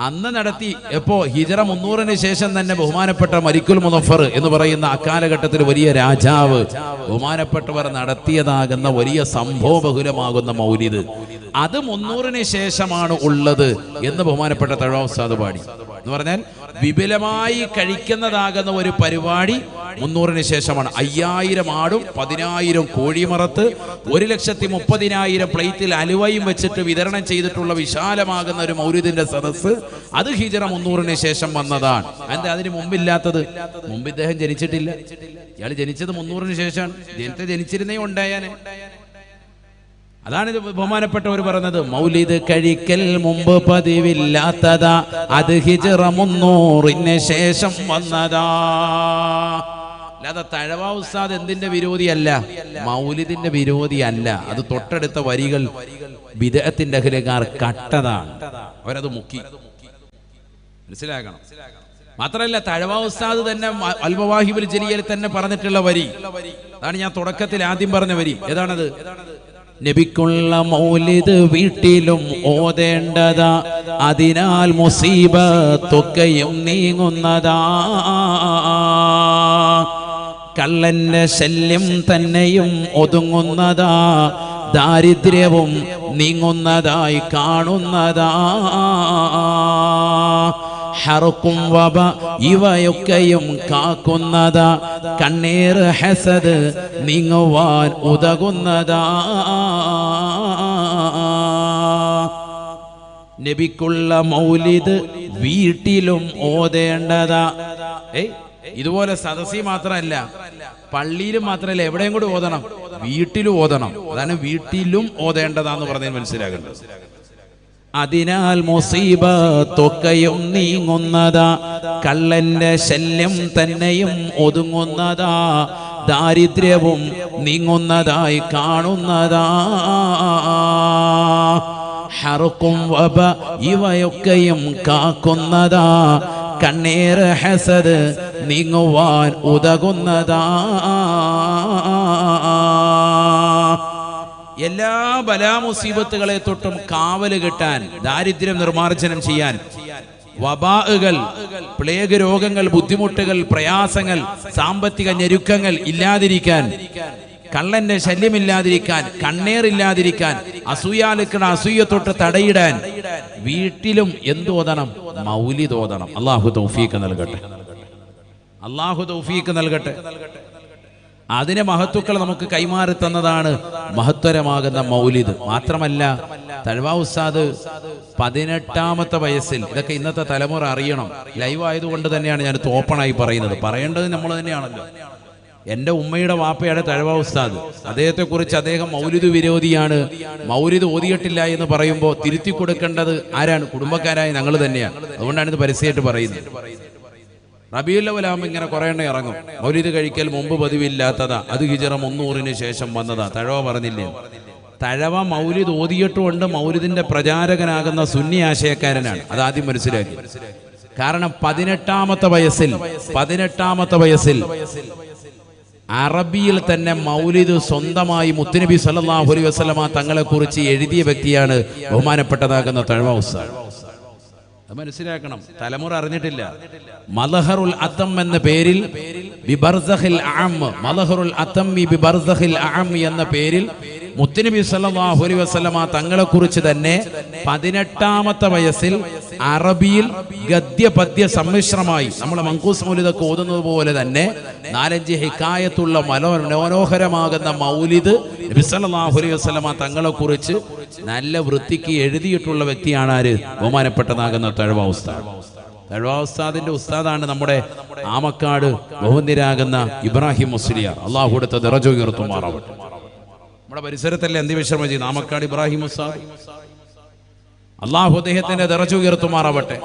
അന്ന് നടത്തി. എപ്പോ? ഹിജറ 300 ശേഷം തന്നെ ബഹുമാനപ്പെട്ട മലിക്കുൽ മുളഫർ എന്ന് പറയുന്ന അക്കാലഘട്ടത്തിൽ വലിയ രാജാവ്, ബഹുമാനപ്പെട്ടവർ നടത്തിയതാകുന്ന വലിയ സംഭവബഹുലമാകുന്ന മൗലിദ്, അത് 300 ശേഷമാണ് ഉള്ളത് എന്ന് ബഹുമാനപ്പെട്ട തഴവ ഉസ്താദ് പാടി. എന്ന് പറഞ്ഞാൽ വിപുലമായി കഴിക്കുന്നതാകുന്ന ഒരു പരിപാടി 300 ശേഷമാണ്. 5,000 ആടും 10,000 കോഴിമറത്ത് 1,30,000 പ്ലേറ്റിൽ അലുവയും വെച്ചിട്ട് വിതരണം ചെയ്തിട്ടുള്ള വിശാലമാകുന്ന ഒരു മൗലിദിന്റെ സദസ്സ്, അത് ഹിജറ 300 ശേഷം വന്നതാണ്. എന്താ അതിന് മുമ്പില്ലാത്തത്? മുമ്പ് ഇദ്ദേഹം ജനിച്ചിട്ടില്ല. ഇയാൾ ജനിച്ചത് 300 ശേഷമാണ്. ജനിച്ചിരുന്നേ ഉണ്ടായാനെ. അതാണ് ഇത് ബഹുമാനപ്പെട്ടവർ പറഞ്ഞത്. മൗലിദ് കഴിക്കൽ മുമ്പ് പതിവില്ലാത്തതാ, അത് ഹിജറ 300 ശേഷം വന്നതാ. അല്ലാതെ തഴവ ഉസ്താദ് എന്തിന്റെ വിരോധിയല്ല, മൗലിദിന്റെ വിരോധിയല്ല. അത് തൊട്ടടുത്ത വരികൾ ബിദ്അത്തിന്റെ അഹ്ലുകാർ കട്ടതാണ്, അവരത് മുക്കി. മനസ്സിലാക്കണം. മാത്രമല്ല തഴവ ഉസ്താദ് തന്നെ അൽ മവാഹിബുൽ ജലിയയിൽ തന്നെ പറഞ്ഞിട്ടുള്ള വരി അതാണ് ഞാൻ തുടക്കത്തിൽ ആദ്യം പറഞ്ഞ വരി. ഏതാണത്? നബിക്കുള്ള മൗലിദ് വീട്ടിലും ഓതേണ്ടതാ, അതിനാൽ മുസീബത്തൊക്കെയും നീങ്ങുന്നതാ. കള്ളന്റെ ശല്യം തന്നെയും ഒതുങ്ങുന്നതാ, ദാരിദ്ര്യവും നീങ്ങുന്നതായി കാണുന്നതാ. ഹർക്കും വബ ഇവയൊക്കെയും കാക്കുന്നതാ, കണ്ണീർ ഹസദ് നീങ്ങുവാൻ ഉതകുന്നതാ. നബിക്കുള്ള മൗലിദ് വീട്ടിലും ഓതേണ്ടതാ. ഇതുപോലെ സദസ്സിൽ മാത്രമല്ല, പള്ളിയിലും മാത്രമല്ല, എവിടെയും കൂടി ഓതണം, വീട്ടിലും ഓതണം. അതാണ് വീട്ടിലും ഓതേണ്ടതാന്ന് പറഞ്ഞാൽ മനസ്സിലാകേണ്ടത്. അതിനാൽ മുസീബത്തൊക്കെയും നീങ്ങുന്നതാ, കള്ളന്റെ ശല്യം തന്നെയും ഒതുങ്ങുന്നതാ, ദാരിദ്ര്യവും നീങ്ങുന്നതായി കാണുന്നതാ. ഹർക്കും വബ ഇവയൊക്കെയും കാക്കുന്നതാ, കണ്ണീർ ഹസദ് നീങ്ങുവാൻ ഉതകുന്നതാ. എല്ലാ ബലാമുസീബത്തുകളെ തൊട്ടും കാവല് കിട്ടാൻ, ദാരിദ്ര്യം നിർമ്മാർജ്ജനം ചെയ്യാൻ, വബാകൾ, പ്ലേഗ് രോഗങ്ങൾ, ബുദ്ധിമുട്ടുകൾ, പ്രയാസങ്ങൾ, സാമ്പത്തിക ഞെരുക്കങ്ങൾ ഇല്ലാതിരിക്കാൻ, കള്ളന്റെ ശല്യമില്ലാതിരിക്കാൻ, കണ്ണേറില്ലാതിരിക്കാൻ, അസൂയാലുക്കളുടെ അസൂയ തൊട്ട് തടയിടാൻ വീട്ടിലും എന്തോതണം? മൗലിദ് ഓതണം. അല്ലാഹു തൗഫീഖ് നൽകട്ടെ, അല്ലാഹു തൗഫീഖ് നൽകട്ടെ. അതിനെ മഹത്തുക്കൾ നമുക്ക് കൈമാറി തന്നതാണ് മഹത്തരമാകുന്ന മൗലിദ്. മാത്രമല്ല, തഴവ ഉസ്താദ് 18ാമത്തെ വയസ്സിൽ, ഇതൊക്കെ ഇന്നത്തെ തലമുറ അറിയണം, ലൈവ് ആയതുകൊണ്ട് തന്നെയാണ് ഞാൻ ഓപ്പണായി പറയുന്നത്, പറയേണ്ടത് നമ്മൾ തന്നെയാണല്ലോ. എൻ്റെ ഉമ്മയുടെ വാപ്പയാണ് തഴവ ഉസ്താദ്. അദ്ദേഹത്തെക്കുറിച്ച് അദ്ദേഹം മൗലിദ് വിരോധിയാണ്, മൗലിദ് ഓതിയിട്ടില്ല എന്ന് പറയുമ്പോൾ തിരുത്തി കൊടുക്കേണ്ടത് ആരാണ്? കുടുംബക്കാരായ ഞങ്ങൾ തന്നെയാണ്. അതുകൊണ്ടാണ് ഇത് പരസ്യമായിട്ട് പറയുന്നത്. റബീഉൽ അവ്വലാകുമ്പോൾ ഇങ്ങനെ കുറേ എണ്ണം ഇറങ്ങും, മൗലിദ് കഴിക്കൽ മുമ്പ് പതിവില്ലാത്തതാ, അത് ഹിജറ 300-ന് ശേഷം വന്നതാ. തഴവ പറഞ്ഞില്ലേ? തഴവ മൗലിദ് ഓതിയിട്ടുകൊണ്ട് മൗലിദിന്റെ പ്രചാരകനാകുന്ന സുന്നി ആശയക്കാരനാണ്. അതാദ്യം മനസ്സിലാക്കി. കാരണം 18ാമത്തെ വയസ്സിൽ അറബിയിൽ തന്നെ മൗലിദ് സ്വന്തമായി മുത്തുനബി സല്ലല്ലാഹു അലൈഹി വസല്ലമ തങ്ങളെ കുറിച്ച് എഴുതിയ വ്യക്തിയാണ് ബഹുമാനപ്പെട്ടതാകുന്ന തഴവ ഉസ്താദ്. അത് മനസ്സിലാക്കണം, തലമുറ അറിഞ്ഞിട്ടില്ല. മലഹറുൽ അത്തം എന്ന പേരിൽ ബിബർസഖിൽ അഅം, മലഹറുൽ അത്തമ്മി ബിബർസഖിൽ അഅം എന്ന പേരിൽ മുത്തുനബി സല്ലല്ലാഹു അലൈഹി വസല്ലമ തങ്ങളെ കുറിച്ച് തന്നെ 18ാമത്തെ വയസ്സിൽ അറബിയിൽ ഗദ്യ പദ്യ സമ്മിശ്രമായി നമ്മൾ മങ്കൂസ് മൗലിദൊക്കെ ഓതുന്നത് പോലെ തന്നെ 4-5 ഹിക്കായത്തുള്ള മനോഹരമാകുന്ന മൗലിദ് നബി സല്ലല്ലാഹു അലൈഹി വസല്ലമ തങ്ങളെ കുറിച്ച് നല്ല വൃത്തിക്ക് എഴുതിയിട്ടുള്ള വ്യക്തിയാണ് ആര്? ബഹുമാനപ്പെട്ടതാകുന്ന തഴവ ഉസ്താദ്. തഴവ ഉസ്താദിന്റെ ഉസ്താദാണ് നമ്മുടെ ആമക്കാട് ബഹുന്ദരാകുന്ന ഇബ്രാഹിം മുസ്ലിയാർ. അള്ളാഹു കൊടുത്ത ദറജ ഉയർത്തുമാറാവട്ടെ. നമ്മുടെ പരിസരത്തല്ലേ അന്ത്യവിശ്രമം ചെയ്യുന്ന ആമക്കാട് ഇബ്രാഹിം ഉസ്താദ്. അള്ളാഹു അദ്ദേഹത്തിന്റെ ദറജ ഉയർത്തുമാറാവട്ടെ.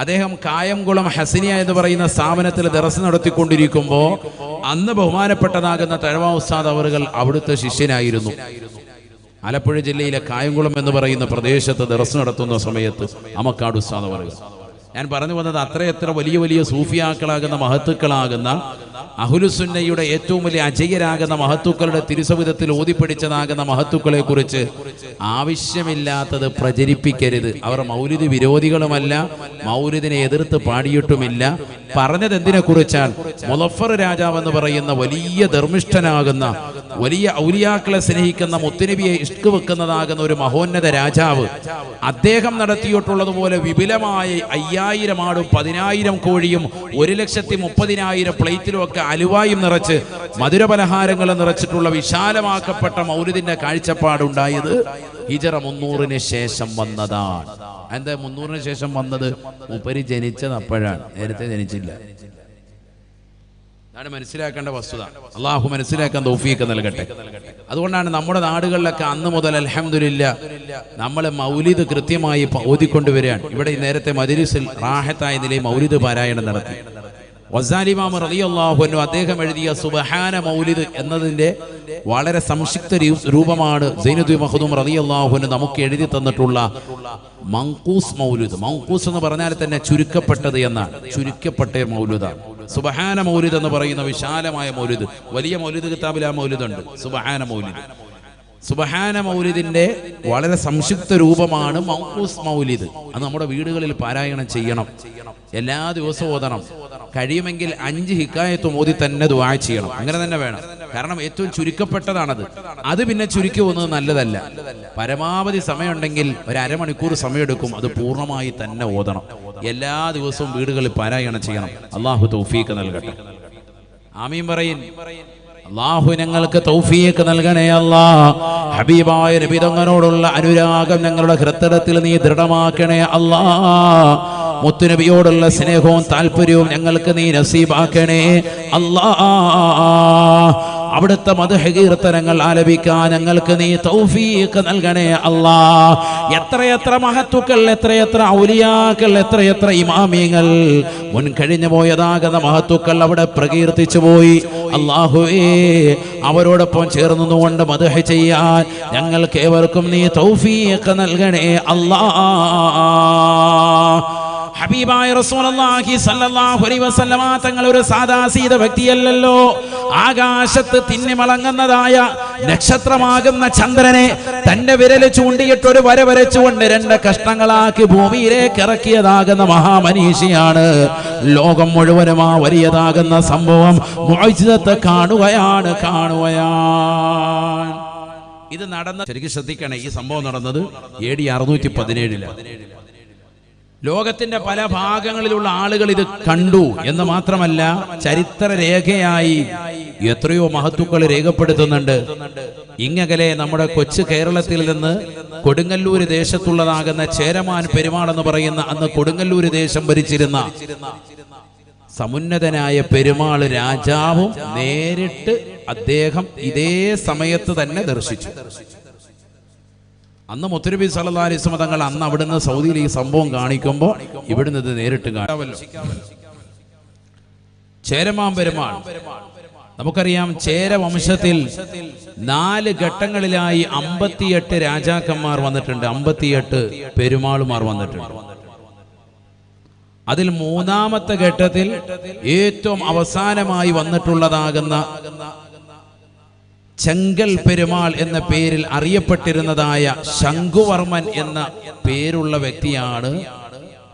അദ്ദേഹം കായംകുളം ഹസനിയ എന്ന് പറയുന്ന സ്ഥാപനത്തിൽ ദറസ് നടത്തിക്കൊണ്ടിരിക്കുമ്പോൾ അന്ന് ബഹുമാനപ്പെട്ടതാകുന്ന തഴവ ഉസ്താദ് അവറുകൾ അവിടുത്തെ ശിഷ്യനായിരുന്നു. ആലപ്പുഴ ജില്ലയിലെ കായംകുളം എന്ന് പറയുന്ന പ്രദേശത്ത് ദറസ് നടത്തുന്ന സമയത്ത് ആമക്കാട് ഉസ്താദ് അവറുകൾ, ഞാൻ പറഞ്ഞു വന്നത് അത്രയെത്ര വലിയ വലിയ സൂഫിയാക്കളാകുന്ന മഹത്തുക്കളാകുന്ന അഹ്ലുസുന്നയുടെ ഏറ്റവും വലിയ അജയ്യരാകുന്ന മഹത്തുക്കളുടെ തിരുസവിധത്തിൽ ഓതിപ്പിടിച്ചതാകുന്ന മഹത്തുക്കളെ കുറിച്ച് ആവശ്യമില്ലാത്തത് പ്രചരിപ്പിക്കരുത്. അവർ മൗലിദ് വിരോധികളുമല്ല, മൗലിദിനെ എതിർത്ത് പാടിയിട്ടുമില്ല. പറഞ്ഞത് എന്തിനെ കുറിച്ചാണ്? മുളഫർ രാജാവ് എന്ന് പറയുന്ന വലിയ ധർമ്മിഷ്ഠനാകുന്ന, വലിയ ഔലിയാക്കളെ സ്നേഹിക്കുന്ന, മുത്തുനബിയെ ഇഷ്ക് വെക്കുന്നതാകുന്ന ഒരു മഹോന്നത രാജാവ്, അദ്ദേഹം നടത്തിയിട്ടുള്ളതുപോലെ വിപുലമായ 5000 ആടും 10,000 കോഴിയും 1,30,000 പ്ലേറ്റിലും ഒക്കെ അലുവായും നിറച്ച് മധുരപലഹാരങ്ങളും നിറച്ചിട്ടുള്ള വിശാലമാക്കപ്പെട്ട മൗലിദിന്റെ കാഴ്ചപ്പാടുണ്ടായത് ഹിജറ 300-ന് ശേഷം വന്നതാണ്. എന്താ 300-ന് ശേഷം വന്നത്? മൂപ്പര് ജനിച്ചത് അപ്പോഴാണ്, നേരത്തെ ജനിച്ചില്ല. അതാണ് മനസ്സിലാക്കേണ്ട വസ്തുത. അള്ളാഹു മനസ്സിലാക്കാൻ തൗഫീഖ് നൽകട്ടെ. അതുകൊണ്ടാണ് നമ്മുടെ നാടുകളിലൊക്കെ അന്ന് മുതൽ അൽഹംദുലില്ലാ നമ്മൾ മൗലിദ് കൃത്യമായി ഓതിക്കൊണ്ടുവരികയാണ്. ഇവിടെ നേരത്തെ മജ്‌ലിസിൽ റാഹത്തായ നിലയിൽ മൗലിദ് പാരായണം നടത്തി. ഗസാലി ഇമാം റളിയല്ലാഹു അൻഹു അദ്ദേഹം എഴുതിയ സുബ്ഹാന മൗലിദ് എന്നതിന്റെ വളരെ സംക്ഷിപ്ത രൂപമാണ് സൈനുദ്ദീൻ മഖ്ദൂം റളിയല്ലാഹു അൻഹു നമുക്ക് എഴുതി തന്നിട്ടുള്ള മങ്കൂസ് മൗലിദ്. മങ്കൂസ് എന്ന് പറഞ്ഞാൽ തന്നെ ചുരുക്കപ്പെട്ടത് എന്നാണ്, ചുരുക്കപ്പെട്ട മൗലിദാണ് സുബ്ഹാന മൗലിദ് എന്ന് പറയുന്ന വിശാലമായ മൗലിദ്. വലിയ മൗലിദ് കിതാബിൽ ആ മൗലിദ് ഉണ്ട്, സുബ്ഹാന മൗലിദ്. സുബ്ഹാന മൗലിദിന്റെ വളരെ സംക്ഷിപ്ത രൂപമാണ് മങ്കൂസ് മൗലിദ്. അത് നമ്മുടെ വീടുകളിൽ പാരായണം ചെയ്യണം, എല്ലാ ദിവസവും ഓതണം. കഴിയുമെങ്കിൽ 5 ഹിക്കായത്തും ഓതി തന്നെ ദുആ ചെയ്യണം. അങ്ങനെ തന്നെ വേണം. കാരണം ഏറ്റവും ചുരുക്കപ്പെട്ടതാണത്. അത് പിന്നെ ചുരുക്കി പോകുന്നത് നല്ലതല്ല. പരമാവധി സമയമുണ്ടെങ്കിൽ ഒരു അരമണിക്കൂർ സമയമെടുക്കും, അത് പൂർണ്ണമായി തന്നെ ഓതണം. എല്ലാ ദിവസവും വീടുകളിൽ പാരായണം ചെയ്യണം. അള്ളാഹു തൗഫീഖ് നൽകട്ടെ. ആമീൻ പറയിൻ. അല്ലാഹു ഞങ്ങൾക്ക് തൗഫീഖ് നൽകണേ അല്ലാ. ഹബീബായ നബി തങ്ങളോടുള്ള അനുരാഗം ഞങ്ങളുടെ ഹൃദയത്തിൽ നീ ദൃഢമാക്കണേ അല്ലാ. മുത്തുനബിയോടുള്ള സ്നേഹവും താല്പര്യവും ഞങ്ങൾക്ക് നീ നസീബാക്കണേ അല്ലാ. അവിടുത്തെ മദ്ഹ് കീർത്തനങ്ങൾ ആലപിക്കാൻ ഞങ്ങൾക്ക് നീ തൗഫീഖ് നൽകണേ അല്ലാ. എത്രയെത്ര മഹത്തുക്കൾ, എത്രയെത്ര ഔലിയാക്കൾ, എത്രയെത്ര ഇമാമിങ്ങൾ മുൻകഴിഞ്ഞു പോയതാകുന്ന മഹത്തുക്കൾ അവിടെ പ്രകീർത്തിച്ചു പോയി. അല്ലാഹുവേ, അവരോടൊപ്പം ചേർന്നുകൊണ്ട് മദ്ഹ് ചെയ്യാൻ ഞങ്ങൾക്ക് ഏവർക്കും നീ തൗഫീഖ് നൽകണേ അല്ലാ. ഹബീബായ റസൂലുള്ളാഹി സ്വല്ലല്ലാഹു അലൈഹി വസല്ലമ തങ്ങൾ ഒരു സാദാസീത വ്യക്തിയല്ലല്ലോ. ആകാശത്ത് തിന്നിമളങ്ങുന്നതായ നക്ഷത്രമാകുന്ന ചന്ദ്രനെ തന്റെ വിരൽ ചൂണ്ടിയിട്ട് ഒരു വര വരച്ചുകൊണ്ട് 2 കഷ്ണങ്ങളാക്കി ഭൂമിയിലേക്ക് ഇറക്കിയതാകുന്ന മഹാമനീഷിയാണ്. ലോകം മുഴുവനും ആ വലിയതാകുന്ന സംഭവം മുഅ്ജിസത്ത് കാണുകയാണ്. ഇത് നടന്ന, ശരിക്കും ശ്രദ്ധിക്കണേ, ഈ സംഭവം നടന്നത് AD 617. ലോകത്തിന്റെ പല ഭാഗങ്ങളിലുള്ള ആളുകൾ ഇത് കണ്ടു എന്ന് മാത്രമല്ല, ചരിത്രരേഖയായി എത്രയോ മഹത്തുക്കൾ രേഖപ്പെടുത്തുന്നുണ്ട്. ഇങ്ങകലെ നമ്മുടെ കൊച്ചു കേരളത്തിൽ നിന്ന് കൊടുങ്ങല്ലൂർ ദേശത്തുള്ളതാകുന്ന ചേരമാൻ പെരുമാൾ എന്ന് പറയുന്ന, അന്ന് കൊടുങ്ങല്ലൂർ ദേശം ഭരിച്ചിരുന്ന സമുന്നതനായ പെരുമാൾ രാജാവും നേരിട്ട് അദ്ദേഹം ഇതേ സമയത്ത് തന്നെ ദർശിച്ചു. അന്ന് മുത്തുനബി സല്ലല്ലാഹു അലൈഹി വസല്ലം തങ്ങൾ അന്ന് അവിടുന്ന് സൗദിയിൽ ഈ സംഭവം കാണിക്കുമ്പോൾ ഇവിടുന്ന് ഇത് നേരിട്ട് കാണാമല്ലോ. ചേരമാൻ പെരുമാൾ, നമുക്കറിയാം, ചേര വംശത്തിൽ 4 ഘട്ടങ്ങളിലായി 58 രാജാക്കന്മാർ വന്നിട്ടുണ്ട്, 58 പെരുമാളുമാർ വന്നിട്ടുണ്ട്. അതിൽ 3ാമത്തെ ഘട്ടത്തിൽ ഏറ്റവും അവസാനമായി വന്നിട്ടുള്ളതാകുന്ന ചെങ്കൽ പെരുമാൾ എന്ന പേരിൽ അറിയപ്പെട്ടിരുന്നതായ ശംഖുവർമ്മൻ എന്ന പേരുള്ള വ്യക്തിയാണ്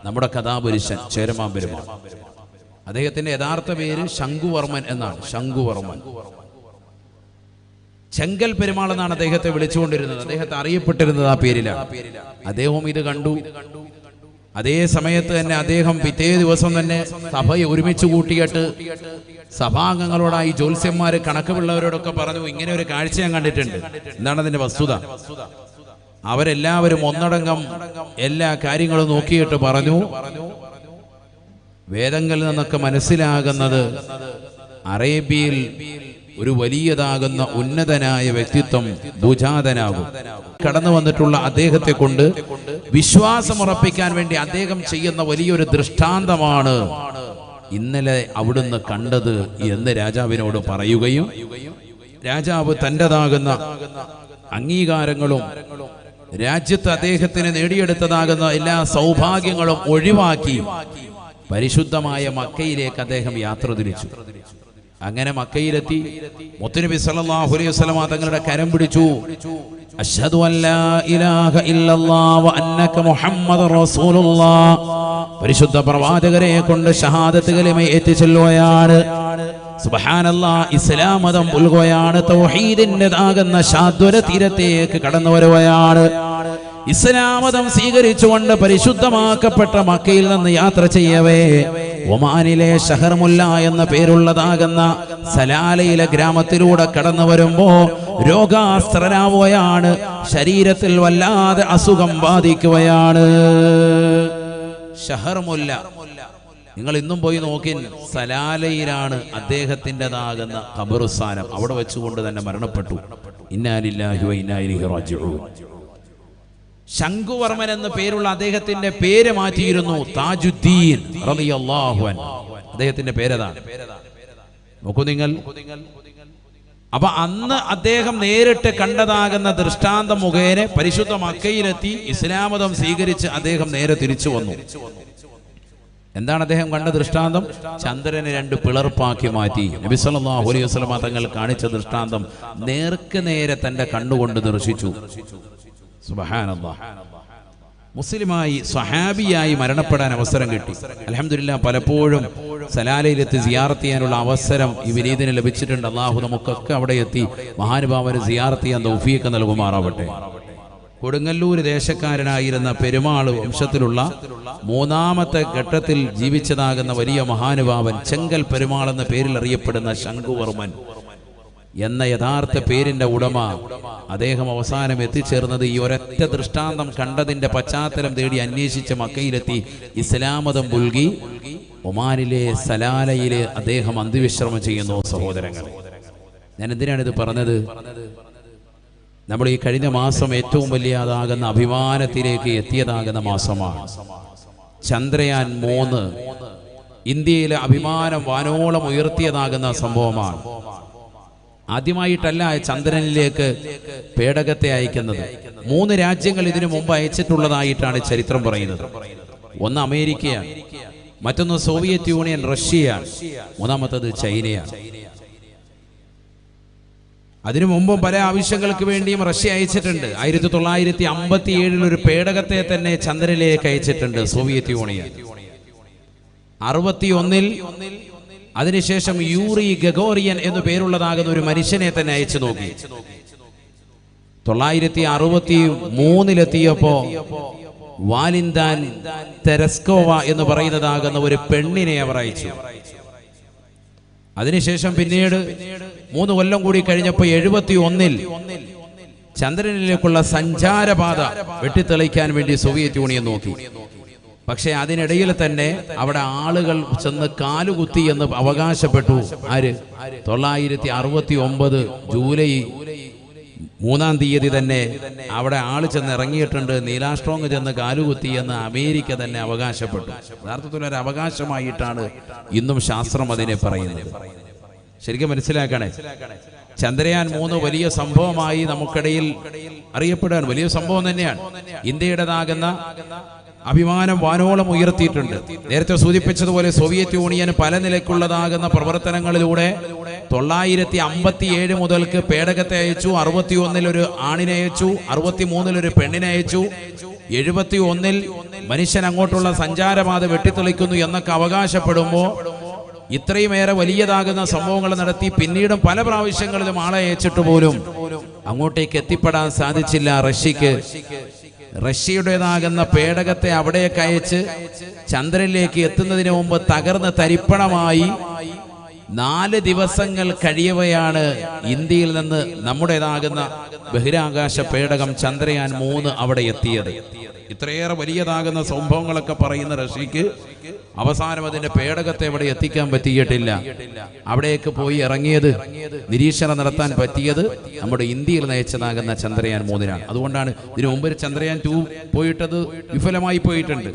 നമ്മുടെ കഥാപുരുഷൻ ചേരമാൻ പെരുമാൾ. അദ്ദേഹത്തിന്റെ യഥാർത്ഥ പേര് ശംഖുവർമ്മൻ എന്നാണ്. ശംഖുവർമ്മൻ, ചെങ്കൽ പെരുമാൾ എന്നാണ് അദ്ദേഹത്തെ വിളിച്ചുകൊണ്ടിരുന്നത്. അദ്ദേഹത്തെ അറിയപ്പെട്ടിരുന്നത് ആ പേരിലാണ്. അദ്ദേഹവും ഇത് കണ്ടു. അതേ സമയത്ത് തന്നെ അദ്ദേഹം പിറ്റേ ദിവസം തന്നെ സഭയെ ഒരുമിച്ച് കൂട്ടിയിട്ട് സഭാംഗങ്ങളോടായി ജ്യോത്സ്യന്മാര് കണക്കുള്ളവരോടൊക്കെ പറഞ്ഞു, ഇങ്ങനെ ഒരു കാഴ്ച ഞാൻ കണ്ടിട്ടുണ്ട്. എന്താണ് അതിന്റെ വസ്തുത? അവരെല്ലാവരും ഒന്നടങ്കം എല്ലാ കാര്യങ്ങളും നോക്കിയിട്ട് പറഞ്ഞു, വേദങ്ങളിൽ നിന്നൊക്കെ മനസ്സിലാകുന്നത് അറേബ്യയിൽ ഒരു വലിയതാകുന്ന ഉന്നതനായ വ്യക്തിത്വം ഭൂജാതനാകും. കടന്നു വന്നിട്ടുള്ള അദ്ദേഹത്തെ കൊണ്ട് വിശ്വാസമുറപ്പിക്കാൻ വേണ്ടി അദ്ദേഹം ചെയ്യുന്ന വലിയൊരു ദൃഷ്ടാന്തമാണ് ഇന്നലെ അവിടുന്ന് കണ്ടത് എന്ന് രാജാവിനോട് പറയുകയും, രാജാവ് തൻ്റെതാകുന്ന അംഗീകാരങ്ങളും രാജ്യത്ത് അദ്ദേഹത്തിന് നേടിയെടുത്തതാകുന്ന എല്ലാ സൗഭാഗ്യങ്ങളും ഒഴിവാക്കി പരിശുദ്ധമായ മക്കയിലേക്ക് അദ്ദേഹം യാത്ര തിരിച്ചു. അങ്ങനെ മക്കയിലെത്തി മുത്തുനബി സല്ലല്ലാഹു അലൈഹി വസല്ലം തങ്ങളുടെ കരം പിടിച്ചു. അശ്ഹദു അല്ലാ ഇലാഹ ഇല്ലല്ലാഹ് വ അന്നക മുഹമ്മദുർ റസൂലുള്ളാഹ്, പരിശുദ്ധ പ്രവാചകരെ കൊണ്ട് ഷഹാദത്ത് കലിമ ഏറ്റുചൊല്ലുകയാണ്. സുബ്ഹാനല്ലാഹ്, ഇസ്ലാം മതം പുൽകുകയാണ്. തൗഹീദിന്റേതാകുന്ന ശാദ്വര തീരത്തേക്ക് കടന്നു വരുകയാണ്. ഇസ്ലാം മതം സ്വീകരിച്ചുകൊണ്ട് പരിശുദ്ധമാക്കപ്പെട്ട മക്കയിൽ നിന്ന് യാത്ര ചെയ്യവേ ഒമാനിലെ ഷഹർമുല്ല എന്ന പേരുള്ളതാകുന്ന സലാലയിലെ ഗ്രാമത്തിലൂടെ കടന്നു വരുമ്പോ രോഗാസ്ത്രനാവുകയാണ്. ശരീരത്തിൽ വല്ലാതെ അസുഖം ബാധിക്കുകയാണ്. ഷഹർമുല്ല, നിങ്ങൾ ഇന്നും പോയി നോക്കി, സലാലയിലാണ് അദ്ദേഹത്തിൻ്റെതാകുന്ന ഖബറുസ്ഥാനം. അവിടെ വെച്ചുകൊണ്ട് തന്നെ മരണപ്പെട്ടു. ഇന്നാ ലില്ലാഹി വ ഇന്നാ ഇലൈഹി റാജിഊൻ. ശംഖുവർമ്മൻ എന്ന പേരുള്ള അദ്ദേഹത്തിന്റെ പേര് മാറ്റിയിരുന്നു താജുദ്ദീൻ റളിയല്ലാഹു അൻഹു. അദ്ദേഹത്തിന്റെ പേരതാണ്. നോക്കൂ നിങ്ങൾ. അപ്പൊ അന്ന് അദ്ദേഹം നേരിട്ട് കണ്ടതാകുന്ന ദൃഷ്ടാന്തം മുഖേന പരിശുദ്ധ മക്കയിലെത്തി ഇസ്ലാം മതം സ്വീകരിച്ച് അദ്ദേഹം നേരെ തിരിച്ചു വന്നു. എന്താണ് അദ്ദേഹം കണ്ട ദൃഷ്ടാന്തം? ചന്ദ്രനെ 2 പിളർപ്പാക്കി മാറ്റി. നബി സല്ലല്ലാഹു അലൈഹി വസല്ലം തങ്ങൾ കാണിച്ച ദൃഷ്ടാന്തം നേർക്ക് നേരെ തന്റെ കണ്ണുകൊണ്ട് ദർശിച്ചു. സുബ്ഹാനല്ലാഹ്. മുസ്ലിമായി സ്വഹാബിയായി മരണപ്പെടാൻ അവസരം കിട്ടി. അൽഹംദുലില്ലാഹ്. പലപ്പോഴും സലാലയിലെത്തി സിയാറത്ത് ചെയ്യാനുള്ള അവസരം ഈ വിനീതിന് ലഭിച്ചിട്ടുണ്ട്. അള്ളാഹു നമുക്കൊക്കെ അവിടെ എത്തി മഹാനുഭാവന് സിയാറത്ത് ചെയ്യാൻ തൗഫീഖ് നൽകുമാറാവട്ടെ. കൊടുങ്ങല്ലൂർ ദേശക്കാരനായിരുന്ന പെരുമാൾ വംശത്തിലുള്ള മൂന്നാമത്തെ ഘട്ടത്തിൽ ജീവിച്ചതാകുന്ന വലിയ മഹാനുഭാവൻ ചെങ്കൽ പെരുമാൾ എന്ന പേരിൽ അറിയപ്പെടുന്ന ശംഖുവർമ്മൻ എന്ന യഥാർത്ഥ പേരിന്റെ ഉടമ, അദ്ദേഹം അവസാനം എത്തിച്ചേർന്നത് ഈ ഒരൊറ്റ ദൃഷ്ടാന്തം കണ്ടതിന്റെ പശ്ചാത്തലം തേടി അന്വേഷിച്ച് മക്കയിലെത്തി ഇസ്ലാമതം പുൽകി ഒമാനിലെ സലാലയിലെ അദ്ദേഹം അന്ത്യവിശ്രമം ചെയ്യുന്നു. സഹോദരങ്ങളെ, ഞാൻ എന്തിനാണിത് പറഞ്ഞത്? നമ്മൾ ഈ കഴിഞ്ഞ മാസം ഏറ്റവും വലിയതാകുന്ന അഭിമാനത്തിലേക്ക് എത്തിയതാകുന്ന മാസമാണ്. ചന്ദ്രയാൻ 3 ഇന്ത്യയിലെ അഭിമാനം വാനോളം ഉയർത്തിയതാകുന്ന സംഭവമാണ്. ആദ്യമായിട്ടല്ല ചന്ദ്രനിലേക്ക് പേടകത്തെ അയക്കുന്നത്. 3 രാജ്യങ്ങൾ ഇതിനു മുമ്പ് അയച്ചിട്ടുള്ളതായിട്ടാണ് ചരിത്രം പറയുന്നത്. ഒന്ന് അമേരിക്കയാണ്, മറ്റൊന്ന് സോവിയറ്റ് യൂണിയൻ റഷ്യയാണ്, മൂന്നാമത്തത് ചൈനയാണ്. അതിനു മുമ്പും പല ആവശ്യങ്ങൾക്ക് വേണ്ടിയും റഷ്യ അയച്ചിട്ടുണ്ട്. 1957 ഒരു പേടകത്തെ തന്നെ ചന്ദ്രനിലേക്ക് അയച്ചിട്ടുണ്ട് സോവിയറ്റ് യൂണിയൻ. 61 അതിനുശേഷം യൂറി ഗഗോറിയൻ എന്നു പേരുള്ളതാകുന്ന ഒരു മനുഷ്യനെ തന്നെ അയച്ചു നോക്കി. 1963 വാലിന്താൻ തെരസ്കോവ എന്ന് പറയുന്നതാകുന്ന ഒരു പെണ്ണിനെ അവർ അയച്ചു. അതിനുശേഷം പിന്നീട് 3 കൊല്ലം കൂടി കഴിഞ്ഞപ്പോൾ 71 ചന്ദ്രനിലേക്കുള്ള സഞ്ചാരപാത വെട്ടിത്തെളിക്കാൻ വേണ്ടി സോവിയറ്റ് യൂണിയൻ നോക്കി. പക്ഷെ അതിനിടയിൽ തന്നെ അവിടെ ആളുകൾ ചെന്ന് കാലുകുത്തി എന്ന് അവകാശപ്പെട്ടു. ആര്? 969 ജൂലൈ 3-ാം തീയതി തന്നെ അവിടെ ആള് ചെന്ന് ഇറങ്ങിയിട്ടുണ്ട്. നീലാസ്ട്രോങ് ചെന്ന് കാലുകുത്തി എന്ന് അമേരിക്ക തന്നെ അവകാശപ്പെട്ടു. യഥാർത്ഥത്തിൽ ഒരു അവകാശമായിട്ടാണ് ഇന്നും ശാസ്ത്രം അതിനെ പറയുന്നത്. ശരിക്കും മനസ്സിലാക്കണേ, ചന്ദ്രയാൻ 3 വലിയ സംഭവമായി നമുക്കിടയിൽ അറിയപ്പെടാൻ വലിയ സംഭവം തന്നെയാണ്. ഇന്ത്യയുടേതാകുന്ന അഭിമാനം വാനോളം ഉയർത്തിയിട്ടുണ്ട്. നേരത്തെ സൂചിപ്പിച്ചതുപോലെ സോവിയറ്റ് യൂണിയൻ പല നിലയ്ക്കുള്ളതാകുന്ന പ്രവർത്തനങ്ങളിലൂടെ 957 മുതൽക്ക് പേടകത്തെ അയച്ചു. 61 ഒരു ആണിനെ അയച്ചു, 63 ഒരു പെണ്ണിനെ അയച്ചു, 71 മനുഷ്യൻ അങ്ങോട്ടുള്ള സഞ്ചാരപാത വെട്ടിത്തെളിക്കുന്നു എന്നൊക്കെ അവകാശപ്പെടുമ്പോൾ ഇത്രയുമേറെ വലിയതാകുന്ന സംഭവങ്ങൾ നടത്തി. പിന്നീടും പല പ്രാവശ്യങ്ങളിലും ആളെ അയച്ചിട്ട് പോലും അങ്ങോട്ടേക്ക് എത്തിപ്പെടാൻ സാധിച്ചില്ല റഷ്യക്ക്. റഷ്യയുടേതാകുന്ന പേടകത്തെ അവിടേക്ക് അയച്ച് ചന്ദ്രനിലേക്ക് എത്തുന്നതിന് മുമ്പ് തകർന്ന് തരിപ്പണമായി 4 ദിവസങ്ങൾ കഴിയവെയാണ് ഇന്ത്യയിൽ നിന്ന് നമ്മുടേതാകുന്ന ബഹിരാകാശ പേടകം ചന്ദ്രയാൻ 3 അവിടെ എത്തിയത്. ഇത്രയേറെ വലിയതാകുന്ന സംഭവങ്ങളൊക്കെ പറയുന്ന റഷ്യക്ക് അവസാനം അതിന്റെ പേടകത്തെ അവിടെ എത്തിക്കാൻ പറ്റിയിട്ടില്ല. അവിടേക്ക് പോയി ഇറങ്ങിയത്, നിരീക്ഷണം നടത്താൻ പറ്റിയത് നമ്മുടെ ഇന്ത്യയിൽ നയിച്ചതാകുന്ന ചന്ദ്രയാൻ 3-നാണ്. അതുകൊണ്ടാണ് ഇതിനു മുമ്പ് ചന്ദ്രയാൻ 2 പോയിട്ടത് വിഫലമായി പോയിട്ടുണ്ട്,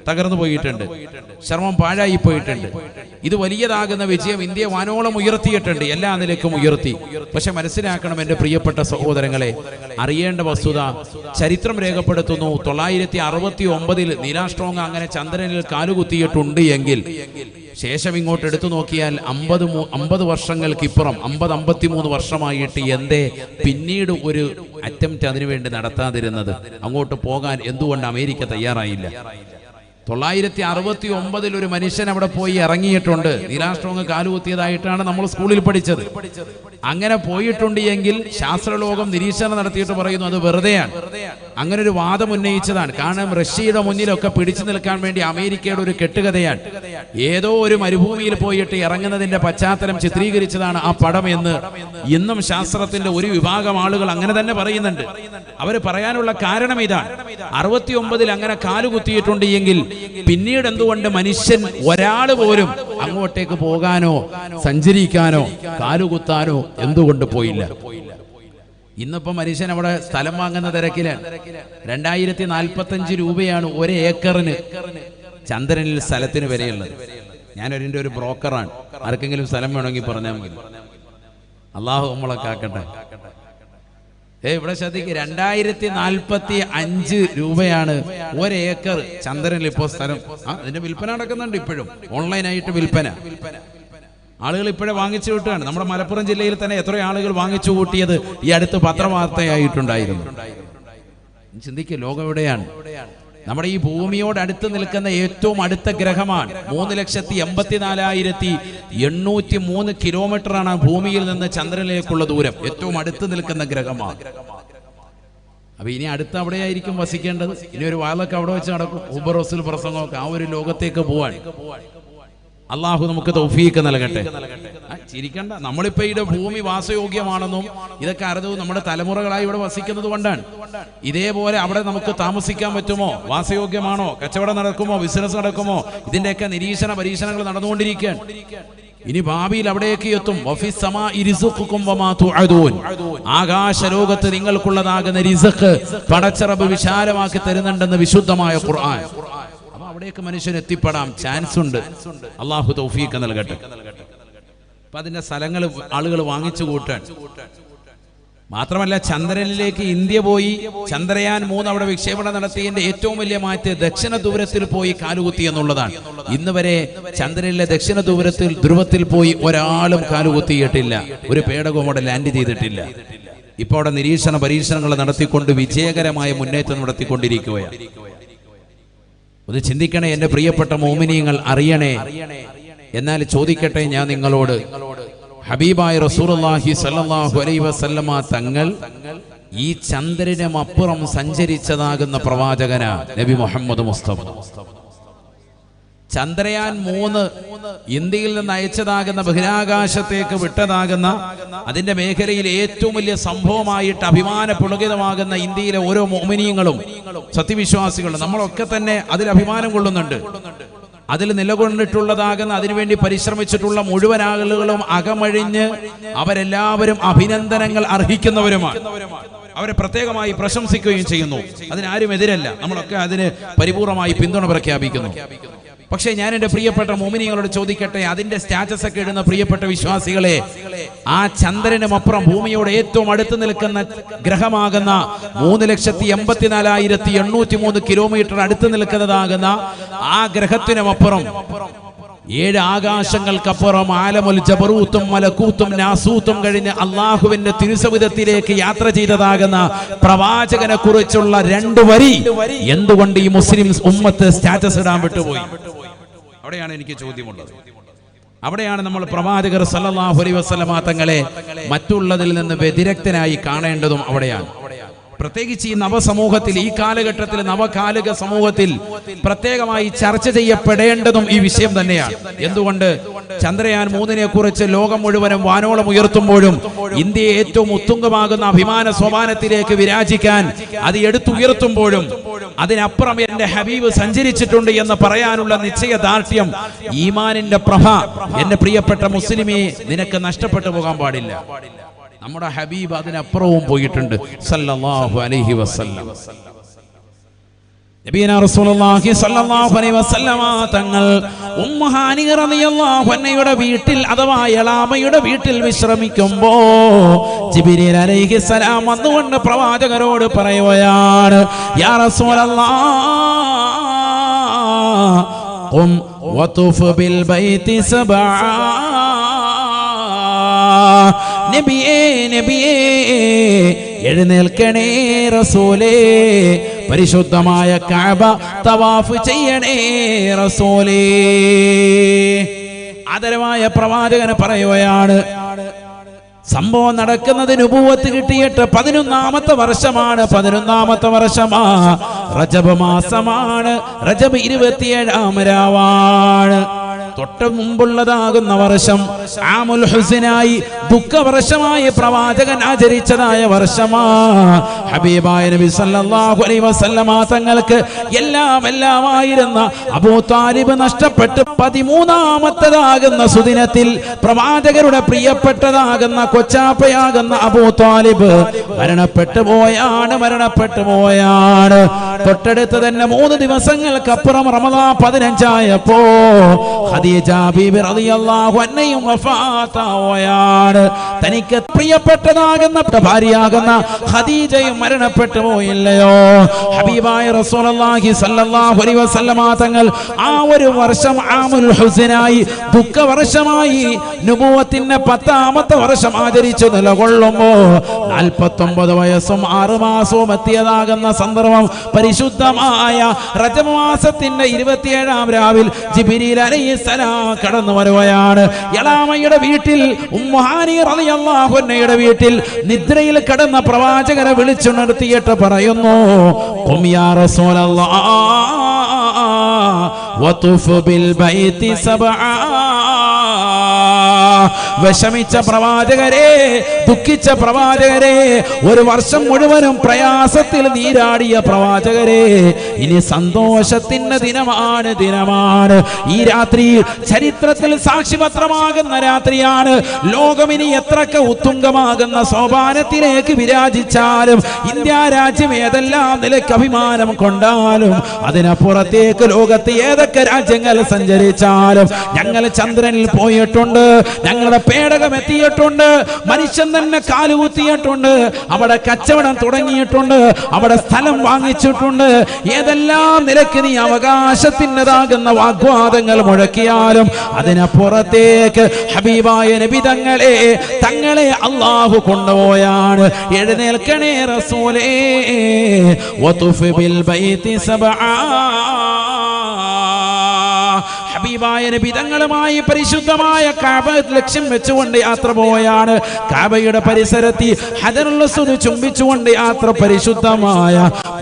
തകർന്നു പോയിട്ടുണ്ട്, ശ്രമം പാഴായി പോയിട്ടുണ്ട്. ഇത് വലിയതാകുന്ന വിജയം ഇന്ത്യ വാനോളം ഉയർത്തിയിട്ടുണ്ട്, എല്ലാ നിലയ്ക്കും ഉയർത്തി. പക്ഷെ മനസ്സിലാക്കണം എൻ്റെ പ്രിയപ്പെട്ട സഹോദരങ്ങളെ, അറിയേണ്ട വസ്തുത ചരിത്രം രേഖപ്പെടുത്തുന്നു. 969 നീലാസ്ട്രോങ് അങ്ങനെ ചന്ദ്രനിൽ കാലുകുത്തിയിട്ടുണ്ട് എങ്കിൽ ശേഷം ഇങ്ങോട്ട് എടുത്തു നോക്കിയാൽ 50 വർഷങ്ങൾക്കിപ്പുറം 53 വർഷമായിട്ട് എന്തേ പിന്നീട് ഒരു അറ്റംപ്റ്റ് അതിനുവേണ്ടി നടത്താതിരുന്നത്? അങ്ങോട്ട് പോകാൻ എന്തുകൊണ്ട് അമേരിക്ക തയ്യാറായില്ല? 969 ഒരു മനുഷ്യൻ അവിടെ പോയി ഇറങ്ങിയിട്ടുണ്ട്. നീലാസ്ട്രോങ് കാലുകുത്തിയതായിട്ടാണ് നമ്മൾ സ്കൂളിൽ പഠിച്ചത്. അങ്ങനെ പോയിട്ടുണ്ട് എങ്കിൽ ശാസ്ത്രലോകം നിരീക്ഷണം നടത്തിയിട്ട് പറയുന്നു അത് വെറുതെയാണ്. അങ്ങനെ ഒരു വാദം ഉന്നയിച്ചതാണ്. കാരണം റഷ്യയുടെ മുന്നിലൊക്കെ പിടിച്ചു നിൽക്കാൻ വേണ്ടി അമേരിക്കയുടെ ഒരു കെട്ടുകഥയാണ്. ഏതോ ഒരു മരുഭൂമിയിൽ പോയിട്ട് ഇറങ്ങുന്നതിന്റെ പശ്ചാത്തലം ചിത്രീകരിച്ചതാണ് ആ പടം എന്ന് ഇന്നും ശാസ്ത്രത്തിന്റെ ഒരു വിഭാഗം ആളുകൾ അങ്ങനെ തന്നെ പറയുന്നുണ്ട്. അവർ പറയാനുള്ള കാരണം ഇതാണ്: 69 അങ്ങനെ കാലുകുത്തിയിട്ടുണ്ട് എങ്കിൽ പിന്നീട് എന്തുകൊണ്ട് മനുഷ്യൻ ഒരാൾ പോലും അങ്ങോട്ടേക്ക് പോകാനോ സഞ്ചരിക്കാനോ കാലുകുത്താനോ എന്തുകൊണ്ട് പോയില്ല? ഇന്നിപ്പോ മനുഷ്യൻ അവിടെ സ്ഥലം വാങ്ങുന്ന തിരക്കിലാണ്. 2045 രൂപയാണ് 1 ഏക്കറിന് ചന്ദ്രനിൽ സ്ഥലത്തിന് വിലയുള്ളത്. ഞാനൊരിൻ്റെ ഒരു ബ്രോക്കറാണ്. ആർക്കെങ്കിലും സ്ഥലം വേണമെങ്കിൽ പറഞ്ഞാൽ മതി. അള്ളാഹു നമ്മളെ കാക്കട്ടെ. ഇവിടെ ശ്രദ്ധിക്കുക, 2045 രൂപയാണ് 1 ഏക്കർ ചന്ദ്രനിൽ ഇപ്പോൾ സ്ഥലം. അതിന്റെ വിൽപ്പന നടക്കുന്നുണ്ട് ഇപ്പോഴും, ഓൺലൈനായിട്ട് വിൽപ്പന. ആളുകൾ ഇപ്പോഴേ വാങ്ങിച്ചു കൂട്ടുകയാണ്. നമ്മുടെ മലപ്പുറം ജില്ലയിൽ തന്നെ എത്ര ആളുകൾ വാങ്ങിച്ചു കൂട്ടിയത് ഈ അടുത്ത് പത്രവാർത്തയായിട്ടുണ്ടായിരുന്നു. ചിന്തിക്കുക, ലോകം എവിടെയാണ്? നമ്മുടെ ഈ ഭൂമിയോട് അടുത്ത് നിൽക്കുന്ന ഏറ്റവും അടുത്ത ഗ്രഹമാണ്. 3,84,803 കിലോമീറ്ററാണ് ഭൂമിയിൽ നിന്ന് ചന്ദ്രനിലേക്കുള്ള ദൂരം. ഏറ്റവും അടുത്ത് നിൽക്കുന്ന ഗ്രഹമാണ്. അപ്പൊ ഇനി അടുത്ത് അവിടെയായിരിക്കും വസിക്കേണ്ടത്. ഇനി ഒരു വാലൊക്കെ അവിടെ വെച്ച് നടക്കും, ഉബറോസിൽ പ്രസംഗമൊക്കെ. ആ ഒരു ലോകത്തേക്ക് പോവാൻ അള്ളാഹു നമുക്ക് തൗഫീഖ് നൽകട്ടെ. ചിരിക്കണ്ട, നമ്മളിപ്പോ ഇവിടെ ഭൂമി വാസയോഗ്യമാണെന്നും ഇതൊക്കെ അറിഞ്ഞത് നമ്മുടെ തലമുറകളായി ഇവിടെ വസിക്കുന്നത് കൊണ്ടാണ്. ഇതേപോലെ അവിടെ നമുക്ക് താമസിക്കാൻ പറ്റുമോ, വാസയോഗ്യമാണോ, കച്ചവടം നടക്കുമോ, ബിസിനസ് നടക്കുമോ, ഇതിന്റെയൊക്കെ നിരീക്ഷണ പരീക്ഷണങ്ങൾ നടന്നുകൊണ്ടിരിക്കുകയാണ്. ഇനി ഭാവിയിൽ അവിടേക്ക് എത്തും. ആകാശ ലോകത്ത് നിങ്ങൾക്കുള്ളതാകുന്ന റിസ്ഖ് പടച്ച റബ്ബ് വിശാലമാക്കി തരുന്നുണ്ടെന്ന് വിശുദ്ധമായ ഖുർആൻ. അവിടേക്ക് മനുഷ്യൻ എത്തിപ്പെടാം, ചാൻസ് ഉണ്ട്. അള്ളാഹു തൗഫീഖ് നൽകട്ടെ. അപ്പൊ അതിന്റെ സ്ഥലങ്ങൾ ആളുകൾ വാങ്ങിച്ചു കൂട്ടാൻ മാത്രമല്ല, ചന്ദ്രനിലേക്ക് ഇന്ത്യ പോയി ചന്ദ്രയാൻ 3 അവിടെ വിക്ഷേപണം നടത്തിയതിന്റെ ഏറ്റവും വലിയ മാറ്റം ദക്ഷിണ ധ്രുവത്തിൽ പോയി കാലുകുത്തി എന്നുള്ളതാണ്. ഇന്ന് വരെ ചന്ദ്രനിലെ ദക്ഷിണ ധ്രുവത്തിൽ പോയി ഒരാളും കാലുകുത്തിയിട്ടില്ല, ഒരു പേടകവും അവിടെ ലാൻഡ് ചെയ്തിട്ടില്ല. ഇപ്പൊ അവിടെ നിരീക്ഷണ പരീക്ഷണങ്ങൾ നടത്തിക്കൊണ്ട് വിജയകരമായ മുന്നേറ്റം നടത്തിക്കൊണ്ടിരിക്കുകയാണ്. അത് ചിന്തിക്കണേ എന്റെ പ്രിയപ്പെട്ട മോമിനിയങ്ങൾ, അറിയണേ. എന്നാൽ ചോദിക്കട്ടെ ഞാൻ നിങ്ങളോട്, ഹബീബായ റസൂലുള്ളാഹി സ്വല്ലല്ലാഹു അലൈഹി വസല്ലമ തങ്ങൾ ഈ ചന്ദ്രനും അപ്പുറം സഞ്ചരിച്ചതാകുന്ന പ്രവാചകനാ നബി മുഹമ്മദ് മുസ്തഫ. ചന്ദ്രയാൻ 3 ഇന്ത്യയിൽ നിന്ന് അയച്ചതാകുന്ന ബഹിരാകാശത്തേക്ക് വിട്ടതാകുന്ന അതിന്റെ മേഖലയിൽ ഏറ്റവും വലിയ സംഭവമായിട്ട് അഭിമാനപുളകിതമാകുന്ന ഇന്ത്യയിലെ ഓരോ മോമിനിയങ്ങളും സത്യവിശ്വാസികളും നമ്മളൊക്കെ തന്നെ അതിൽ അഭിമാനം കൊള്ളുന്നുണ്ട്. അതിൽ നിലകൊണ്ടിട്ടുള്ളതാകുന്ന അതിനുവേണ്ടി പരിശ്രമിച്ചിട്ടുള്ള മുഴുവൻ ആളുകളും അകമഴിഞ്ഞ് അവരെല്ലാവരും അഭിനന്ദനങ്ങൾ അർഹിക്കുന്നവരുമാണ്. അവരെ പ്രത്യേകമായി പ്രശംസിക്കുകയും ചെയ്യുന്നു. അതിനാരും എതിരല്ല, നമ്മളൊക്കെ അതിന് പരിപൂർണമായി പിന്തുണ പ്രഖ്യാപിക്കുന്നു. പക്ഷേ ഞാൻ എൻ്റെ പ്രിയപ്പെട്ട മോമിനിയങ്ങളോട് ചോദിക്കട്ടെ, അതിന്റെ സ്റ്റാറ്റസ് ഒക്കെ ഇടുന്ന പ്രിയപ്പെട്ട വിശ്വാസികളെ, ആ ചന്ദ്രനും അപ്പുറം ഭൂമിയോട് ഏറ്റവും അടുത്ത് നിൽക്കുന്ന ഗ്രഹമാകുന്ന 3,84,803 കിലോമീറ്റർ അടുത്ത് നിൽക്കുന്നതാകുന്ന ആ ഗ്രഹത്തിനുമപ്പുറം 7 ആകാശങ്ങൾക്കപ്പുറം ആലമുൽ ജബറൂത്തും മലക്കൂത്തും നാസൂത്തും കഴിഞ്ഞ് അള്ളാഹുവിന്റെ തിരുസവിധത്തിലേക്ക് യാത്ര ചെയ്തതാകുന്ന പ്രവാചകനെ കുറിച്ചുള്ള 2 വരി എന്തുകൊണ്ട് ഈ മുസ്ലിം ഉമ്മത്ത് സ്റ്റാറ്റസ് ഇടാൻ വിട്ടുപോയി? അവിടെയാണ് എനിക്ക് ചോദ്യമുള്ളത്. അവിടെയാണ് നമ്മൾ പ്രവാചകർ സല്ലല്ലാഹു അലൈഹി വസല്ലമ തങ്ങളെ മറ്റുള്ളതിൽ നിന്ന് വ്യതിരക്തനായി കാണേണ്ടതും. അവിടെയാണ് പ്രത്യേകിച്ച് ഈ നവസമൂഹത്തിൽ, ഈ കാലഘട്ടത്തിൽ, നവകാലിക സമൂഹത്തിൽ പ്രത്യേകമായി ചർച്ച ചെയ്യപ്പെടേണ്ടതും ഈ വിഷയം തന്നെയാണ്. എന്തുകൊണ്ട്? ചന്ദ്രയാൻ 3 കുറിച്ച് ലോകം മുഴുവനും വാനോളം ഉയർത്തുമ്പോഴും ഇന്ത്യയെ ഏറ്റവും ഉത്തുംഗമാകുന്ന അഭിമാന സോപാനത്തിലേക്ക് വിരാജിക്കാൻ അത് എടുത്തുയർത്തുമ്പോഴും അതിനപ്പുറം എന്റെ ഹബീബ് സഞ്ചരിച്ചിട്ടുണ്ട് എന്ന് പറയാനുള്ള നിശ്ചയദാർഢ്യം, ഈമാനിന്റെ പ്രഭ എന്റെ പ്രിയപ്പെട്ട മുസ്ലിമേ നിനക്ക് നഷ്ടപ്പെട്ടു പോകാൻ പാടില്ല. നമ്മുടെ ഹബീബ് അതിനപ്പുറവും പോയിട്ടുണ്ട് സല്ലല്ലാഹു അലൈഹി വസല്ലം. നബിയനാ റസൂലുള്ളാഹി സ്വല്ലല്ലാഹു അലൈഹി വസല്ലമ തങ്ങൾ ഉമ്മു ഹാനി റളിയല്ലാഹു അൻഹയുടെ വീട്ടിൽ അഥവാ എളാമയുടെ വീട്ടിൽ വിശ്രമിക്കുമ്പോ ജിബ്രീൽ അലൈഹിസ്സലാം വന്നുകൊണ്ട് പ്രവാചകരോട് പറയുകയാണ്, യാ റസൂലല്ലാഹ് ഖും വതുഫ് ബിൽ ബൈതി സബആ. നബിയേ നബിയേ എഴുന്നേൽക്കണേ റസൂലേ, പരിശുദ്ധമായ കഅബ തവാഫ് ചെയ്യണേ റസൂലേ. ആദരവായ പ്രവാചകന് പറയുകയാണ്. സംഭവം നടക്കുന്നത് നുബുവത്ത് കിട്ടിയിട്ട് 11ാമത്തെ വർഷമാണ്. 11ാമത്തെ വർഷമാ റജബ് മാസമാണ്. റജബ് 27ാം രാവാണ്. തൊട്ട് മുമ്പുള്ളതാകുന്ന വർഷം ആമുൽ ഹുസ്നായി ദുഃഖവർഷമായി പ്രവാചകൻ ആചരിച്ചതായ വർഷമാ. ഹബീബായ നബി സല്ലല്ലാഹു അലൈഹി വസല്ലമ തങ്ങൾക്ക് എല്ലാമായിരുന്ന അബൂ താലിബ് നഷ്ടപ്പെട്ട് 13ാമത്തേതാകുന്ന സുദിനത്തിൽ പ്രവാചകരുടെ പ്രിയപ്പെട്ടതാകുന്ന കൊച്ചാപ്പയാകുന്ന അബൂ താലിബ് മരണപ്പെട്ടു പോയാണ്. തൊട്ടടുത്ത് തന്നെ 3 ദിവസങ്ങൾക്കപ്പുറം റമദാൻ 15 ആയപ്പോ ഖദീജ ബീബി റളിയല്ലാഹു അൻഹയും വഫാത്താവുകയാണ്. തനിക്ക് പ്രിയപ്പെട്ടതാകുന്ന ഭാര്യയാകുന്ന ഖദീജയും മരണപ്പെട്ടു പോയില്ലയോ? ഹബീബായ റസൂലുള്ളാഹി സ്വല്ലല്ലാഹു അലൈഹി വസല്ലമ തങ്ങൾ ആ ഒരു വർഷം ആമുൽ ഹുസ്നായി, ദുഃഖ വർഷമായി, നുബുവത്തിന്റെ 10ാമത്തെ വർഷം ആചരിച്ചു നിലകൊള്ളുമ്പോ 49 വയസ്സും 6 മാസവും എത്തിയതാകുന്ന സന്ദർഭം പരിശുദ്ധമായ റജബ് മാസത്തിന്റെ 27ാം രാവിൽ ജിബ്രീൽ അലൈഹിസ്സലാം കടന്നു വരുകയാണ്. യലാമയുടെ വീട്ടിൽ, ഉമ്മുഹാനി റളിയല്ലാഹു അൻഹയുടെ വീട്ടിൽ നിദ്രയിൽ കടന്ന പ്രവാചകരെ വിളിച്ചു നിർത്തിയിട്ട് പറയുന്നു, ഖും യാ റസൂലല്ലാഹ് വതുഫ് ബിൽ ബൈതി സബ്ആ. വിഷമിച്ച പ്രവാചകരെ, ദുഃഖിച്ച പ്രവാചകരെ, ഒരു വർഷം മുഴുവനും പ്രയാസത്തിൽ നീരാടിയ പ്രവാചകരെ, ഇനി സന്തോഷത്തിന്റെ ദിനമാണ്. ഈ രാത്രി ചരിത്രത്തിൽ സാക്ഷിപത്രമാകുന്ന രാത്രിയാണ്. ലോകമിനി എത്രക്ക് ഉത്തുംഗമാകുന്ന സോപാനത്തിലേക്ക് വിരാജിച്ചാലും, ഇന്ത്യ രാജ്യം ഏതെല്ലാം നിലയ്ക്ക് അഭിമാനം കൊണ്ടാലും, അതിനപ്പുറത്തേക്ക് ലോകത്ത് ഏതൊക്കെ രാജ്യങ്ങൾ സഞ്ചരിച്ചാലും, ഞങ്ങൾ ചന്ദ്രനിൽ പോയിട്ടുണ്ട്, ഞങ്ങളുടെ പേടകം എത്തിയിട്ടുണ്ട്, മനുഷ്യൻ തന്നെ കാലുകുത്തിയിട്ടുണ്ട്, അവിടെ കച്ചവടം തുടങ്ങിയിട്ടുണ്ട്, അവിടെ സ്ഥലം വാങ്ങിച്ചിട്ടുണ്ട്. ഏതെല്ലാം നിലയ്ക്ക് നീ അവകാശത്തിൻ്റെതാകുന്ന വാഗ്വാദങ്ങൾ മുഴക്കിയാലും അതിനപ്പുറത്തേക്ക് ഹബീബായ നബി തങ്ങളെ അല്ലാഹു കൊണ്ടുപോയാണ്. എഴുന്നേൽക്കണേ റസൂലേ, വതുഫ് ബിൽ ബൈതി സബ്ആ. ഹബീബായ നബി തങ്ങളുമായി പരിശുദ്ധമായ കഅബ ലക്ഷ്യം വെച്ചുകൊണ്ട് യാത്ര പോവുകയാണ്. കഅബയുടെ പരിസരത്തിൽ ഹജറുൽ അസ്വദ് ചുംബിച്ചുകൊണ്ട് യാത്ര, പരിശുദ്ധമായ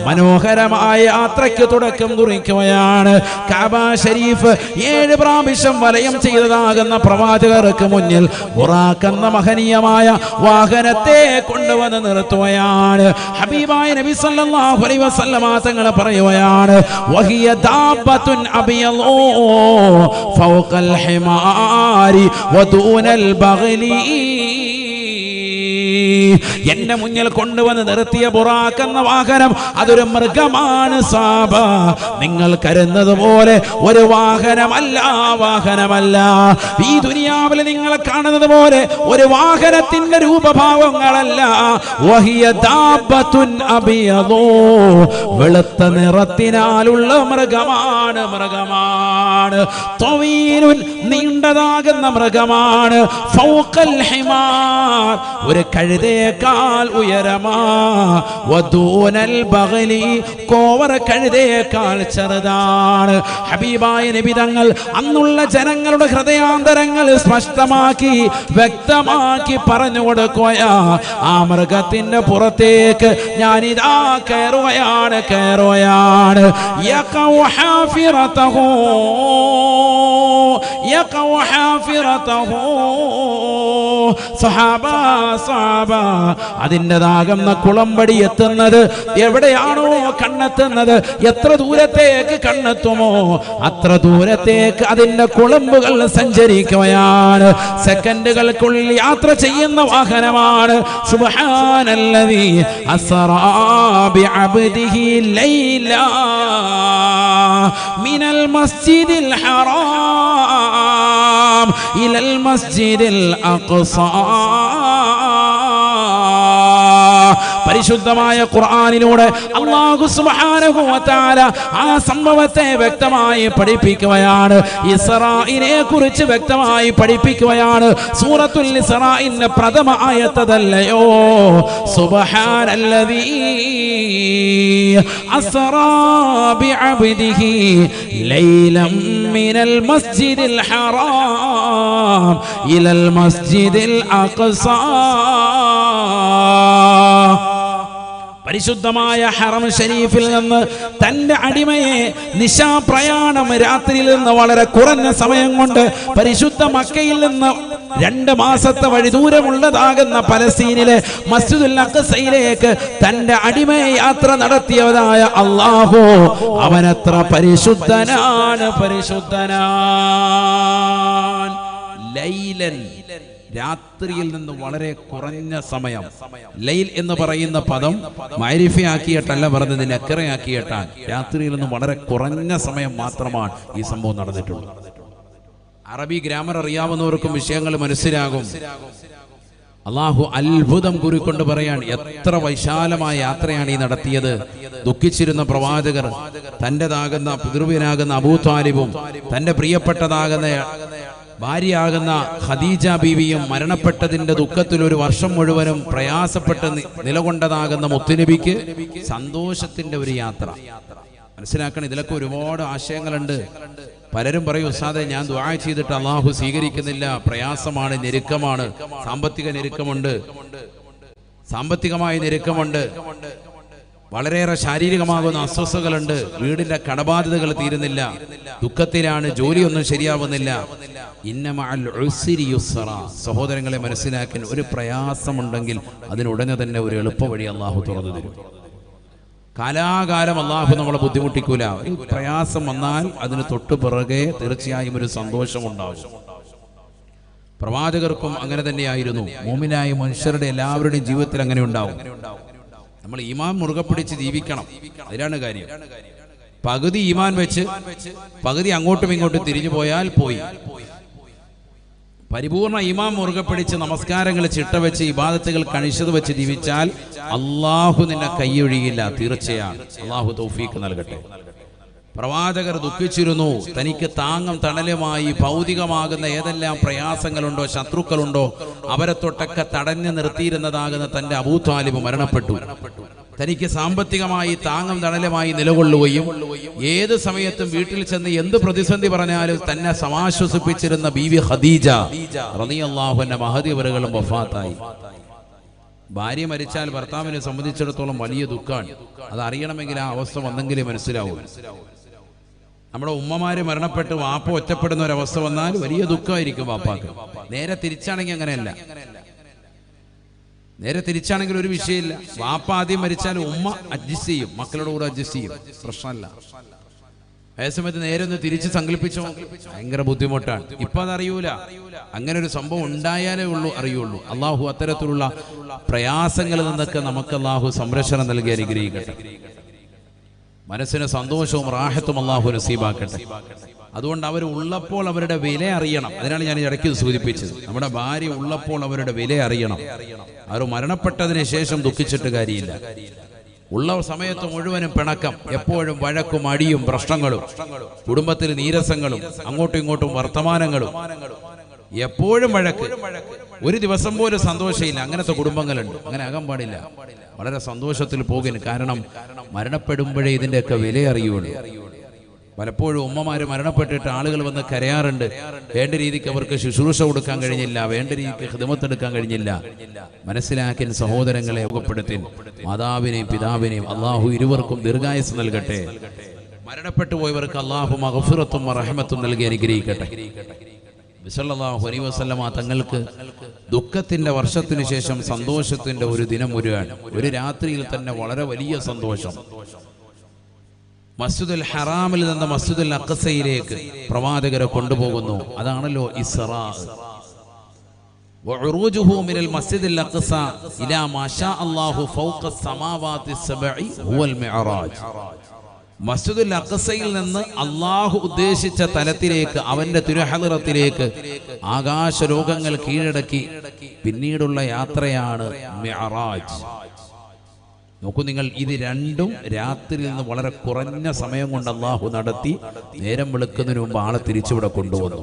മനോഹരമായ യാത്രയ്ക്ക് തുടക്കം കുറിക്കുകയാണ്. കഅബ ഷരീഫ് 7 പ്രാവശ്യം വലയം ചെയ്തതാകുന്ന പ്രവാചകർക്ക് മുന്നിൽ ബുറാഖ് എന്ന മഹനീയമായ വാഹനത്തെ കൊണ്ടുവന്ന് നിർത്തുകയാണ്. ഹബീബായ നബി സല്ലല്ലാഹു അലൈഹി വസല്ലമ തങ്ങൾ പറയുകയാണ്, വഹിയ ദാബത്തുൻ അബിയളൂ ഫൗഖൽ ഹിമാരി വദൂനൽ ബഗ്ലി. എന്നെ മുന്നിൽ കൊണ്ടുവന്ന് നിർത്തിയ ബുറാഖ് എന്ന വാഹനം അതൊരു മൃഗമാണ് സാബ. നിങ്ങൾ കരുതുന്നത് പോലെ ഒരു വാഹനമല്ല. ഈ ദുനിയാവിൽ നിങ്ങൾ കാണുന്നത് പോലെ ഒരു വാഹനത്തിന്റെ രൂപഭാവങ്ങളല്ല. വഹിയ ദാബത്തുൻ അബിയദൂ, വെളുത്ത നിറത്തിനാലുള്ള മൃഗമാണ്. ത്വീലുൻ, നീണ്ടതാകുന്ന മൃഗമാണ്. ഫൗഖൽ ഹിമാർ, ഒരു കഴുതയേക്കാൾ ഉയരമാ. വദൂനൽ ബഗ്ലി, കോവർ കഴുതയേക്കാൾ ചെറുതാണ്. ഹബീബായ നബി തങ്ങൾ അന്നുള്ള ജനങ്ങളുടെ ഹൃദയാന്തരങ്ങൾ സ്പഷ്ടമാക്കി വ്യക്തമാക്കി പറഞ്ഞു കൊടുക്കുകയാ. ആ മൃഗത്തിന്റെ പുറത്തേക്ക് ഞാനിതാ കയറുകയാണ്. യഖഉ ഹാഫിറതഹു സഹാബ, അതിൻ്റെതാകുന്ന കുളമ്പടി എത്തുന്നത് എവിടെയാണോ കണ്ണെത്തുന്നത്, എത്ര ദൂരത്തേക്ക് കണ്ണെത്തുമോ അത്ര ദൂരത്തേക്ക് അതിൻ്റെ കുളമ്പുകൾ സഞ്ചരിക്കുകയാണ്. സെക്കൻഡുകൾക്കുള്ളിൽ യാത്ര ചെയ്യുന്ന വാഹനമാണ്. സുബ്ഹാനല്ലദീ അസ്റാ ബിഅബ്ദിഹി ലൈലാ മിനൽ മസ്ജിദിൽ ഹറാം ഇലൽ മസ്ജിദിൽ അഖ്സാ. പരിശുദ്ധമായ ഖുർആനിലൂടെ അല്ലാഹു സുബ്ഹാനഹു വ തആല ആ സംഭവത്തെ വ്യക്തമായി പഠിപ്പിക്കുകയാണ്. ഇസ്രായിനെ കുറിച്ച് വ്യക്തമായി പഠിപ്പിക്കുകയാണ്. സൂറത്തുൽ ഇസ്രായിന്റെ പ്രഥമ ആയത്തതല്ലയോ, സുബ്ഹാനല്ലദീ അസ്റാ ബിഅബ്ദിഹി ലൈലം മിനൽ മസ്ജിദിൽ ഹറാം ഇലൽ മസ്ജിദിൽ അഖ്സാ. പരിശുദ്ധമായ ഹറം ഷരീഫിൽ നിന്ന് തന്റെ അടിമയെ നിശാപ്രയാണം രാത്രിയിൽ നിന്ന് വളരെ കുറഞ്ഞ സമയം കൊണ്ട് പരിശുദ്ധ മക്കയിൽ നിന്ന് 2 മാസത്തെ വഴി ദൂരമുള്ളതാകുന്ന പലസ്തീനിലെ മസ്ജിദുൽ അഖ്സയിലേക്ക് തന്റെ അടിമയെ യാത്ര നടത്തിയവരായ അല്ലാഹു അവനത്ര പരിശുദ്ധനാണ്. ലൈലൻ, രാത്രിയിൽ നിന്ന് വളരെ കുറഞ്ഞ സമയം. ലൈൽ എന്ന് പറയുന്ന പദം മഅരിഫയാക്കിയിട്ടല്ല പറഞ്ഞത്, നക്കറയാക്കിയിട്ടാണ്. രാത്രിയിൽ നിന്ന് വളരെ കുറഞ്ഞ സമയം മാത്രമാണ് ഈ സംഭവം നടന്നിട്ടുള്ളത്. അറബി ഗ്രാമർ അറിയാവുന്നവർക്കും വിഷയങ്ങൾ മനസ്സിലാകും. അള്ളാഹു അത്ഭുതം കുറിക്കൊണ്ട് പറയാൻ, എത്ര വിശാലമായ യാത്രയാണ് ഈ നടത്തിയത്. ദുഃഖിച്ചിരുന്ന പ്രവാചകർ തൻ്റെതാകുന്ന പിതൃവ്യനാകുന്ന അബൂ താലിബും തൻ്റെ പ്രിയപ്പെട്ടതാകുന്ന ഭാര്യയാകുന്ന ഖദീജ ബീവിയും മരണപ്പെട്ടതിന്റെ ദുഃഖത്തിൽ ഒരു വർഷം മുഴുവനും പ്രയാസപ്പെട്ട് നിലകൊണ്ടതാകുന്ന മുത്തുനബിക്ക് സന്തോഷത്തിന്റെ ഒരു യാത്ര. മനസ്സിലാക്കണം, ഇതിലൊക്കെ ഒരുപാട് ആശയങ്ങളുണ്ട്. പലരും പറയും, ഉസ്താദേ ഞാൻ ദുആ ചെയ്തിട്ട് അള്ളാഹു സ്വീകരിക്കുന്നില്ല, പ്രയാസമാണ്, ഞെരുക്കമാണ്, സാമ്പത്തികമായ ഞെരുക്കമുണ്ട്, വളരെയേറെ ശാരീരികമാകുന്ന അസ്വസ്ഥതകളുണ്ട്, വീടിന്റെ കടബാധ്യതകൾ തീരുന്നില്ല, ദുഃഖത്തിലാണ്, ജോലിയൊന്നും ശരിയാവുന്നില്ല. ഇന്ന മഅൽ ഉസ്രി യുസ്റ. സഹോദരങ്ങളെ മനസ്സിലാക്കാൻ, ഒരു പ്രയാസമുണ്ടെങ്കിൽ അതിനുടനെ തന്നെ ഒരു എളുപ്പവഴി അള്ളാഹു തുറന്നു തരും. കാലാകാലം അള്ളാഹു നമ്മളെ ബുദ്ധിമുട്ടിക്കൂല. ഒരു പ്രയാസം വന്നാൽ അതിന് തൊട്ടു പിറകെ തീർച്ചയായും ഒരു സന്തോഷമുണ്ടാവും. പ്രവാചകർക്കും അങ്ങനെ തന്നെയായിരുന്നു. മോമിനായ മനുഷ്യരുടെ എല്ലാവരുടെയും ജീവിതത്തിൽ അങ്ങനെ ഉണ്ടാവും. നമ്മൾ ഈമാൻ മുറുകെ പിടിച്ച് ജീവിക്കണം, അതിലാണ് കാര്യം. പകുതി ഈമാൻ വെച്ച് പകുതി അങ്ങോട്ടും ഇങ്ങോട്ടും തിരിഞ്ഞു പോയാൽ പോയി. പരിപൂർണ ഈമാൻ മുറുകെ പിടിച്ച് നമസ്കാരങ്ങൾ ചിട്ടവെച്ച് ഇബാദത്തുകൾ കണിശത വെച്ച് ജീവിച്ചാൽ അള്ളാഹു നിന്നെ കൈയൊഴിയില്ല, തീർച്ചയാണ്. അള്ളാഹു തൗഫീഖ് നൽകട്ടെ. പ്രവാചകർ ദുഃഖിച്ചിരുന്നു. തനിക്ക് താങ്ങും തണലുമായി ഭൗതികമാകുന്ന ഏതെല്ലാം പ്രയാസങ്ങളുണ്ടോ, ശത്രുക്കളുണ്ടോ, അവരെ തൊട്ടൊക്കെ തടഞ്ഞു നിർത്തിയിരുന്നതാകുന്ന തന്റെ അബൂ താലിബ് മരണപ്പെട്ടു. തനിക്ക് സാമ്പത്തികമായി താങ്ങും തണലുമായി നിലകൊള്ളുകയും ഏത് സമയത്തും വീട്ടിൽ ചെന്ന് എന്ത് പ്രതിസന്ധി പറഞ്ഞാലും തന്നെ സമാശ്വസിപ്പിച്ചിരുന്ന ബീവി ഖദീജ റളിയല്ലാഹു അൻഹ മഹദിവറുകളും വഫാത്തായി. ഭാര്യ മരിച്ചാൽ ഭർത്താവിനെ സംബന്ധിച്ചിടത്തോളം വലിയ ദുഃഖമാണ്. അത് അറിയണമെങ്കിൽ ആ അവസ്ഥ വന്നെങ്കിലേ മനസ്സിലാവൂ. നമ്മുടെ ഉമ്മമാര് മരണപ്പെട്ട് വാപ്പ ഒറ്റപ്പെടുന്ന ഒരവസ്ഥ വന്നാൽ വലിയ ദുഃഖമായിരിക്കും വാപ്പാക്ക്. നേരെ തിരിച്ചാണെങ്കിൽ അങ്ങനെയല്ല. നേരെ തിരിച്ചാണെങ്കിൽ ഒരു വിഷയമില്ല. വാപ്പ ആദ്യം മരിച്ചാൽ ഉമ്മ അഡ്ജസ്റ്റ് ചെയ്യും, മക്കളുടെ കൂടെ അഡ്ജസ്റ്റ് ചെയ്യും, പ്രശ്നമല്ല. അതേസമയത്ത് നേരെ ഒന്ന് തിരിച്ച് സങ്കല്പിച്ചോ, ഭയങ്കര ബുദ്ധിമുട്ടാണ്. ഇപ്പൊ അതറിയൂല. അങ്ങനെ ഒരു സംഭവം ഉണ്ടായാലേ ഉള്ളൂ അറിയുള്ളൂ. അള്ളാഹു അത്തരത്തിലുള്ള പ്രയാസങ്ങളിൽ നിന്നൊക്കെ നമുക്ക് അള്ളാഹു സംരക്ഷണം നൽകി അനുഗ്രഹിക്കട്ടെ. മനസ്സിന് സന്തോഷവും റാഹത്തും അള്ളാഹു നസീബാക്കട്ടെ. അതുകൊണ്ട് അവർ ഉള്ളപ്പോൾ അവരുടെ വില അറിയണം. അതിനാണ് ഞാൻ ഇടയ്ക്ക് സൂചിപ്പിച്ചത്. നമ്മുടെ ഭാര്യ ഉള്ളപ്പോൾ അവരുടെ വില അറിയണം. അവർ മരണപ്പെട്ടതിന് ശേഷം ദുഃഖിച്ചിട്ട് കാര്യമില്ല. ഉള്ള സമയത്ത് മുഴുവനും പിണക്കം, എപ്പോഴും വഴക്കും അടിയും പ്രശ്നങ്ങളും, കുടുംബത്തിൽ നീരസങ്ങളും, അങ്ങോട്ടും ഇങ്ങോട്ടും വർത്തമാനങ്ങളും, എപ്പോഴും വഴക്ക്, ഒരു ദിവസം പോലും സന്തോഷമില്ല. അങ്ങനത്തെ കുടുംബങ്ങളുണ്ട്. അങ്ങനെ ആകാൻ പാടില്ല. വളരെ സന്തോഷത്തിൽ പോകുന്നു. കാരണം മരണപ്പെടുമ്പോഴേ ഇതിൻ്റെയൊക്കെ വില അറിയുള്ളൂ. പലപ്പോഴും ഉമ്മമാര് മരണപ്പെട്ടിട്ട് ആളുകൾ വന്ന് കരയാറുണ്ട്. വേണ്ട രീതിക്ക് അവർക്ക് ശുശ്രൂഷ കൊടുക്കാൻ കഴിഞ്ഞില്ല, വേണ്ട രീതിക്ക് ഖിദ്മത്തെടുക്കാൻ കഴിഞ്ഞില്ല. മനസ്സിലാക്കിൻ സഹോദരങ്ങളെ ഉപപ്പെടുത്തിൻ. മാതാവിനെയും പിതാവിനെയും അള്ളാഹു ഇരുവർക്കും ദീർഘായുസ് നൽകട്ടെ. മരണപ്പെട്ടു പോയവർക്ക് അള്ളാഹു മഗ്ഫിറത്തും റഹ്മത്തും നൽകി അനുഗ്രഹിക്കട്ടെ. സല്ലല്ലാഹു അലൈഹി വസല്ലമ തങ്ങൾക്ക് ദുഃഖത്തിന്റെ വർഷത്തിനു ശേഷം സന്തോഷത്തിന്റെ ഒരു ദിനം വരികയാണ്. ഒരു രാത്രിയിൽ തന്നെ വളരെ വലിയ സന്തോഷം. മസ്ജിദുൽ ഹറാമിൽ നിന്ന് മസ്ജിദുൽ അഖ്സയിലേക്ക് പ്രവാചകരെ കൊണ്ടുപോകുന്നു. അതാണല്ലോ ഇസ്റാ. വഉറൂജുഹു മിനൽ മസ്ജിദിൽ അഖ്സ ഇലാ മാ ഷാ അല്ലാഹു ഫൗഖ സമാവാതി സബഇ ഹുവൽ മിഅറാജ്. മസ്ജിദുൽ അഖ്സയിൽ നിന്ന് അള്ളാഹു ഉദ്ദേശിച്ച തലത്തിലേക്ക്, അവന്റെ തിരുഹളറത്തിലേക്ക് ആകാശലോകങ്ങൾ കീഴടക്കി പിന്നീടുള്ള യാത്രയാണ് മിഅറാജ്. നോക്കൂ നിങ്ങൾ, ഇത് രണ്ടും രാത്രിയിൽ നിന്ന് വളരെ കുറഞ്ഞ സമയം കൊണ്ട് അള്ളാഹു നടത്തി. നേരം വെളുക്കുന്നതിന് മുമ്പ് ആളെ തിരിച്ചിവിടെ കൊണ്ടുവന്നു.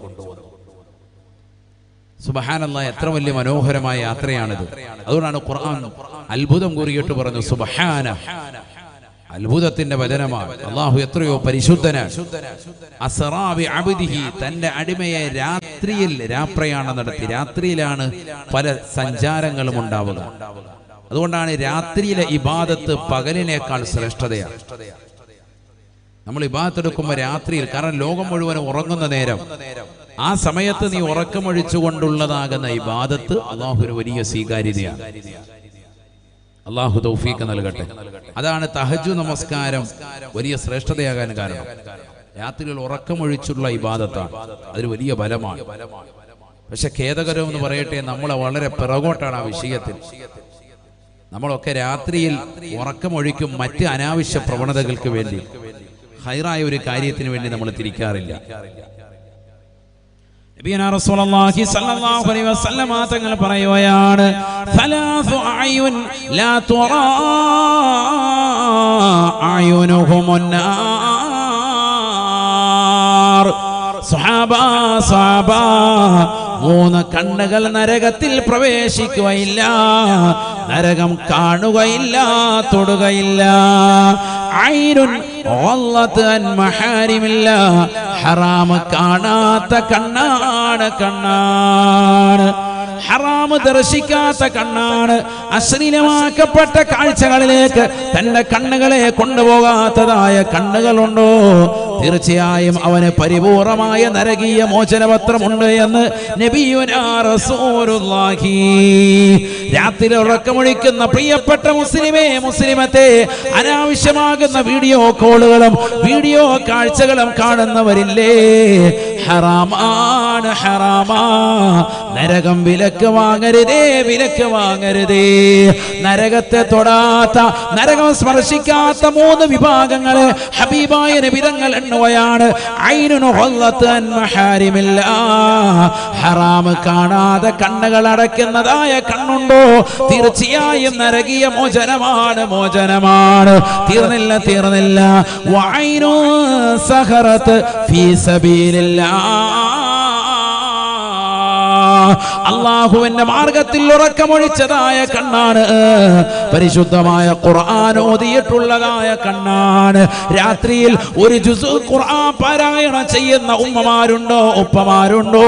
സുബ്ഹാനല്ലാഹ്, എത്ര വലിയ മനോഹരമായ യാത്രയാണിത്. അതുകൊണ്ടാണ് ഖുർആൻ അത്ഭുതം കുറിയിട്ട് പറഞ്ഞു സുബ്ഹാന. അത്ഭുതത്തിന്റെ വചനമാണ്. അള്ളാഹു എത്രയോ പരിശുദ്ധനാണ്. അസ്റാ ബി അബ്ദിഹി, തന്റെ അടിമയെ രാത്രിയിൽ രാപ്രയാണം നടത്തി. രാത്രിയിലാണ് പല സഞ്ചാരങ്ങളും ഉണ്ടാവുക. അതുകൊണ്ടാണ് രാത്രിയിലെ ഇബാദത്ത് പകലിനേക്കാൾ ശ്രേഷ്ഠതയാണ്. നമ്മൾ ഇബാദത്ത് എടുക്കുമ്പോൾ രാത്രിയിൽ, കാരണം ലോകം മുഴുവൻ ഉറങ്ങുന്ന നേരം, ആ സമയത്ത് നീ ഉറക്കമൊഴിച്ചുകൊണ്ടുള്ളതാകുന്ന ഇബാദത്ത് അള്ളാഹുവിന് വലിയ സ്വീകാര്യതയാണ്. അള്ളാഹു തൗഫീഖ് നൽകട്ടെ. അതാണ് തഹജ്ജുദ് നമസ്കാരം വലിയ ശ്രേഷ്ഠതയാകാൻ കാരണം. രാത്രിയിൽ ഉറക്കമൊഴിച്ചുള്ള ഇബാദത്താണ്. അതിന് വലിയ ബലമാണ്. പക്ഷെ ഖേദകരം എന്ന് പറയട്ടെ, നമ്മളെ വളരെ പിറകോട്ടാണ് ആ വിഷയത്തിൽ. നമ്മളൊക്കെ രാത്രിയിൽ ഉറക്കമൊഴിക്കും മറ്റ് അനാവശ്യ പ്രവണതകൾക്ക് വേണ്ടി, ഹൈറായ ഒരു കാര്യത്തിന് വേണ്ടി നമ്മൾ തിരിക്കാറില്ല. നബിയുനാ റസൂലുള്ളാഹി സ്വല്ലല്ലാഹു അലൈഹി വസല്ലം തങ്ങൾ പറയുകയാണ് സലാസു അയുൻ ലാ തുറാ അയുനുഹുമുന്നാർ. സ്വഹാബ മൂന്ന് കണ്ണുകൾ നരകത്തിൽ പ്രവേശിക്കുകയില്ല, നരകം കാണുകയില്ല, തൊടുകയില്ല. ഐനുൻ വല്ലത്ത് അൻ മഹാരിമില്ല, ഹറാമ് കാണാത്ത കണ്ണാണ്, കണ്ണാണ് ഹറാമ് ദർശിക്കാത്ത കണ്ണാണ്. അശ്ലീലമാക്കപ്പെട്ട കാഴ്ചകളിലേക്ക് തന്റെ കണ്ണുകളെ കൊണ്ടുപോകാത്തതായ കണ്ണുകളുണ്ടോ, തീർച്ചയായും അവന് പരിപൂർണമായ നരകീയ മോചനപത്രമുണ്ട് എന്ന് നബിയുനാ റസൂലുള്ളാഹി. രാത്രി ഉറക്കമൊഴിക്കുന്ന പ്രിയപ്പെട്ട മുസ്ലിമേ, മുസ്ലിമത്തെ, അനാവശ്യമാകുന്ന വീഡിയോ കോളുകളും വീഡിയോ കാഴ്ചകളും കാണുന്നവരില്ലേ, ഹറാമാണ്, ഹറാമാ. നരകം വിലക്ക് വാങ്ങരുതേ, വിലക്ക് വാങ്ങരുതേ. നരകത്തെ തൊടാത്ത, നരകം സ്പർശിക്കാത്ത മൂന്ന് വിഭാഗങ്ങളെ ഹബീബായ നബി തങ്ങൾ എണ്ണുകയാണ്. ഐനുൻ വല്ലത്ത് അൻ മഹാരിമില്ല, ഹറാം കാണാതെ കണ്ണുകൾ അടയ്ക്കുന്നതായ കണ്ണുണ്ടോ, തീർച്ചയായും നരകീയ മോചനമാണ്, മോചനമാണ്. തീർന്നില്ല, തീർന്നില്ല. വഐനു സഹറത്ത് ഫീ സബീലില്ലാഹ്, അല്ലാഹുവിന്റെ മാർഗത്തിൽ ഉറക്കമൊഴിച്ചതായ കണ്ണാണ്. പരിശുദ്ധമായ ഖുർആൻ ഓതിയിട്ടുള്ളതായ കണ്ണാണ്. രാത്രിയിൽ ഒരു ജുസ് ഖുർആൻ പാരായണം ചെയ്യുന്ന ഉമ്മമാരുണ്ടോ, ഉപ്പമാരുണ്ടോ?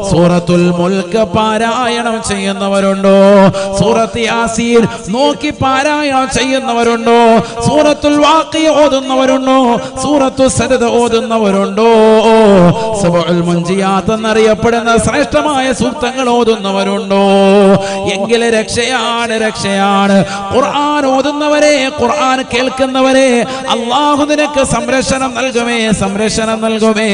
സൂറത്തുൽ മുൽക്ക് പാരായണം ചെയ്യുന്നവരുണ്ടോ? സൂറത്ത് യാസീൻ നോക്കി പാരായണം ചെയ്യുന്നവരുണ്ടോ? സൂറത്തുൽ വാഖിയ ഓതുന്നവരുണ്ടോ? സൂറത്തു സജദ ഓതുന്നവരുണ്ടോ? സബഉൽ മുൻജിയാത്ത് എന്നറിയപ്പെടുന്ന ശ്രേഷ്ഠമായ സൂക്തങ്ങൾ ഓതുന്നവരുണ്ടോ? എങ്കിലെ രക്ഷയാണ്, രക്ഷയാണ്. ഖുർആൻ ഓതുന്നവരെ, ഖുർആൻ കേൾക്കുന്നവരെ അല്ലാഹു നിനക്ക് സംരക്ഷണം നൽകുമേ, സംരക്ഷണം നൽകുമേ.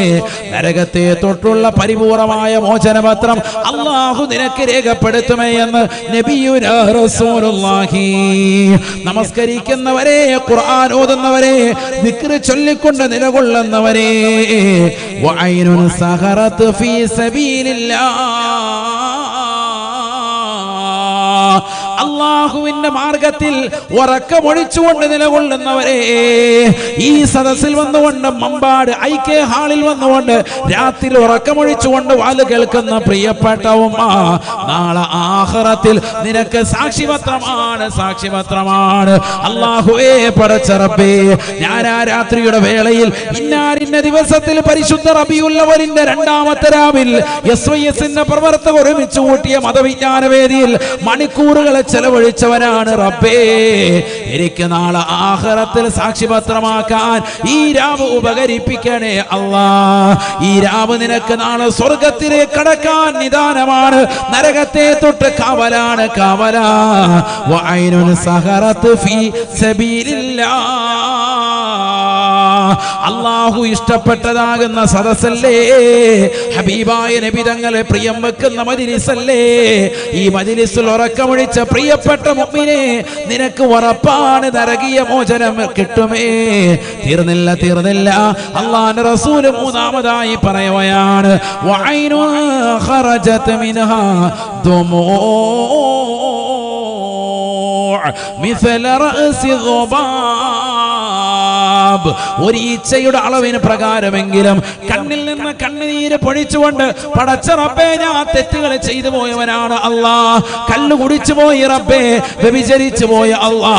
നരകത്തെ തൊട്ടുള്ള പരിപൂർണമായ മോചനപത്രം അല്ലാഹു നിനക്ക് രേഖപ്പെടുത്തുമേ എന്ന് നബിയുനാ റസൂലുള്ളാഹി. നമസ്കരിക്കുന്നവരെ, ഖുർആൻ ഓതുന്നവരെ, ദിക്റ് ചൊല്ലിക്കൊണ്ട് നിലകൊള്ളുന്നവരെ, വഅയ്നുൻ സഹറത്ത് ഫീ സബീലില്ലാഹ്, അല്ലാഹുവിന്റെ മാർഗത്തിൽ ഉറക്കമൊഴിച്ചുകൊണ്ട് നിലകൊള്ളുന്നവരെ, ഈ സദസ്സിൽ വന്നുകൊണ്ട്, മമ്പാട് ഐക്യ ഹാളിൽ വന്നുകൊണ്ട് രാത്രി ഉറക്കമൊഴിച്ചുകൊണ്ട് വാല് കേൾക്കുന്ന പ്രിയപ്പെട്ട ഉമ്മ, നാളെ ആഖിറത്തിൽ നിനക്ക് സാക്ഷിപത്രമാണ്, സാക്ഷിപത്രമാണ്. അല്ലാഹുവേ, പടച്ച റബ്ബേ, ഞാൻ ആ രാത്രിയുടെ വേളയിൽ ഇന്നാരിന്ന ദിവസത്തിൽ പരിശുദ്ധ റബീഉൽ അവ്വലിന്റെ രണ്ടാമത്തെ രാവിൽ SYSന്റെ പ്രവർത്തകർ ഒരുമിച്ച് കൂട്ടിയ മതവിജ്ഞാന വേദിയിൽ മണിക്കൂറുകളെ ചെലവഴിച്ചവനാണ് റബ്ബേ. എനിക്ക് നാളെ ആഖിറത്തിൽ സാക്ഷിപത്രമാക്കാൻ ഈ രാവ് ഉപകരിപ്പിക്കണേ അല്ലാ. ഈ രാവ് നിനക്ക് നാളെ സ്വർഗത്തിലേക്ക് കടക്കാൻ നിദാനമാണ്, നരകത്തെ തൊട്ട് കാവലാണ്, കാവലാ. വഅയ്നുൻ സഹറത്ത് ഫീ സബീലില്ലാഹ്, അല്ലാഹു ഇഷ്ടപ്പെട്ടതാകുന്ന സദസ്സല്ലേ, ഹബീബായ നബി തങ്ങളെ പ്രിയം വെക്കുന്ന മജ്ലിസല്ലേ. ഈ മജ്ലിസിൽ ഉറക്കമൊഴിച്ച പ്രിയപ്പെട്ട മുഅ്മിനേ, നിനക്ക് ഉറപ്പാണ് നരകീയ മോചനം കിട്ടുമേ. തീർന്നില്ല, തീർന്നില്ല. അല്ലാഹുവിന്റെ റസൂൽ മൂന്നാമതായി പറയുകയാണ്, വഅയ്നു ഖറജത് മിൻഹാ ദുമൂ മിസ്ല റഅസി ഗുബാബ്, ഒരു ഈച്ചയുടെ അളവിന് പ്രകാരമെങ്കിലും കണ്ണിൽ നിന്ന് കണ്ണുനീര് പൊഴിച്ചുകൊണ്ട്, പടച്ച റബ്ബേ, ഞാൻ തെറ്റുകൾ ചെയ്തു പോയവനാണ് അല്ലാ, കല്ല് കുടിച്ചു പോയി റബ്ബേ, വ്യഭിചരിച്ചു പോയി അല്ലാ,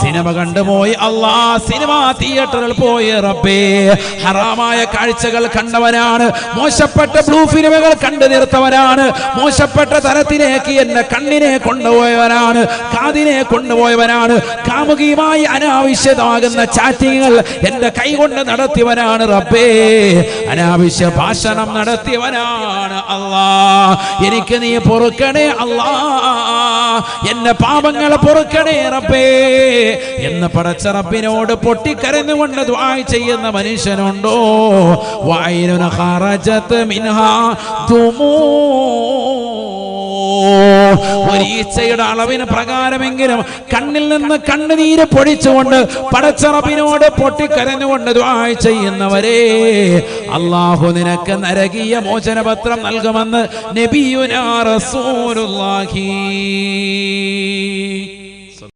സിനിമ കണ്ടുപോയി അല്ലാ, സിനിമാ തിയേറ്ററിൽ പോയി റബ്ബേ, ഹറാമായ കാഴ്ചകൾ കണ്ടവനാണ്, മോശപ്പെട്ട ബ്ലൂ ഫിലിമുകൾ കണ്ടു തീർത്തവനാണ്, മോശപ്പെട്ട തരത്തിലേക്ക് എന്റെ കണ്ണിനെ കൊണ്ടുപോയവനാണ്, കാതിനെ കൊണ്ടുപോയവനാണ്, കാമുകിയുമായി അനാവശ്യമാകുന്ന ചാറ്റിങ്ങൾ എന്റെ കൈ കൊണ്ട് നടത്തിയവനാണ് റബ്ബേ, അനാവശ്യ ഭാഷണം നടത്തിയവനാണ് അല്ലാ. എനിക്ക് നീ പൊറുക്കണേ അല്ലാ, എന്റെ പാപങ്ങളെ പൊറുക്കണേ റബ്ബേ എന്ന് പടച്ച റബ്ബിനോട് പൊട്ടിക്കരഞ്ഞുകൊണ്ട് ദുആ ചെയ്യുന്ന മനുഷ്യനുണ്ടോ? വഅയ്നുൻ ഖറജത് മിൻഹാ ദുമൂ, ഒരു ഈച്ചയുടെ അളവിന് പ്രകാരമെങ്കിലും കണ്ണിൽ നിന്ന് കണ്ണുനീര് പൊടിച്ചുകൊണ്ട് പടച്ച റബ്ബിനോട് പൊട്ടിക്കരഞ്ഞുകൊണ്ട് ദുആ ചെയ്യുന്നവരെ അല്ലാഹു നിനക്ക് നരകീയ മോചനപത്രം നൽകുമെന്ന് നബിയുനാ റസൂലുള്ളാഹി.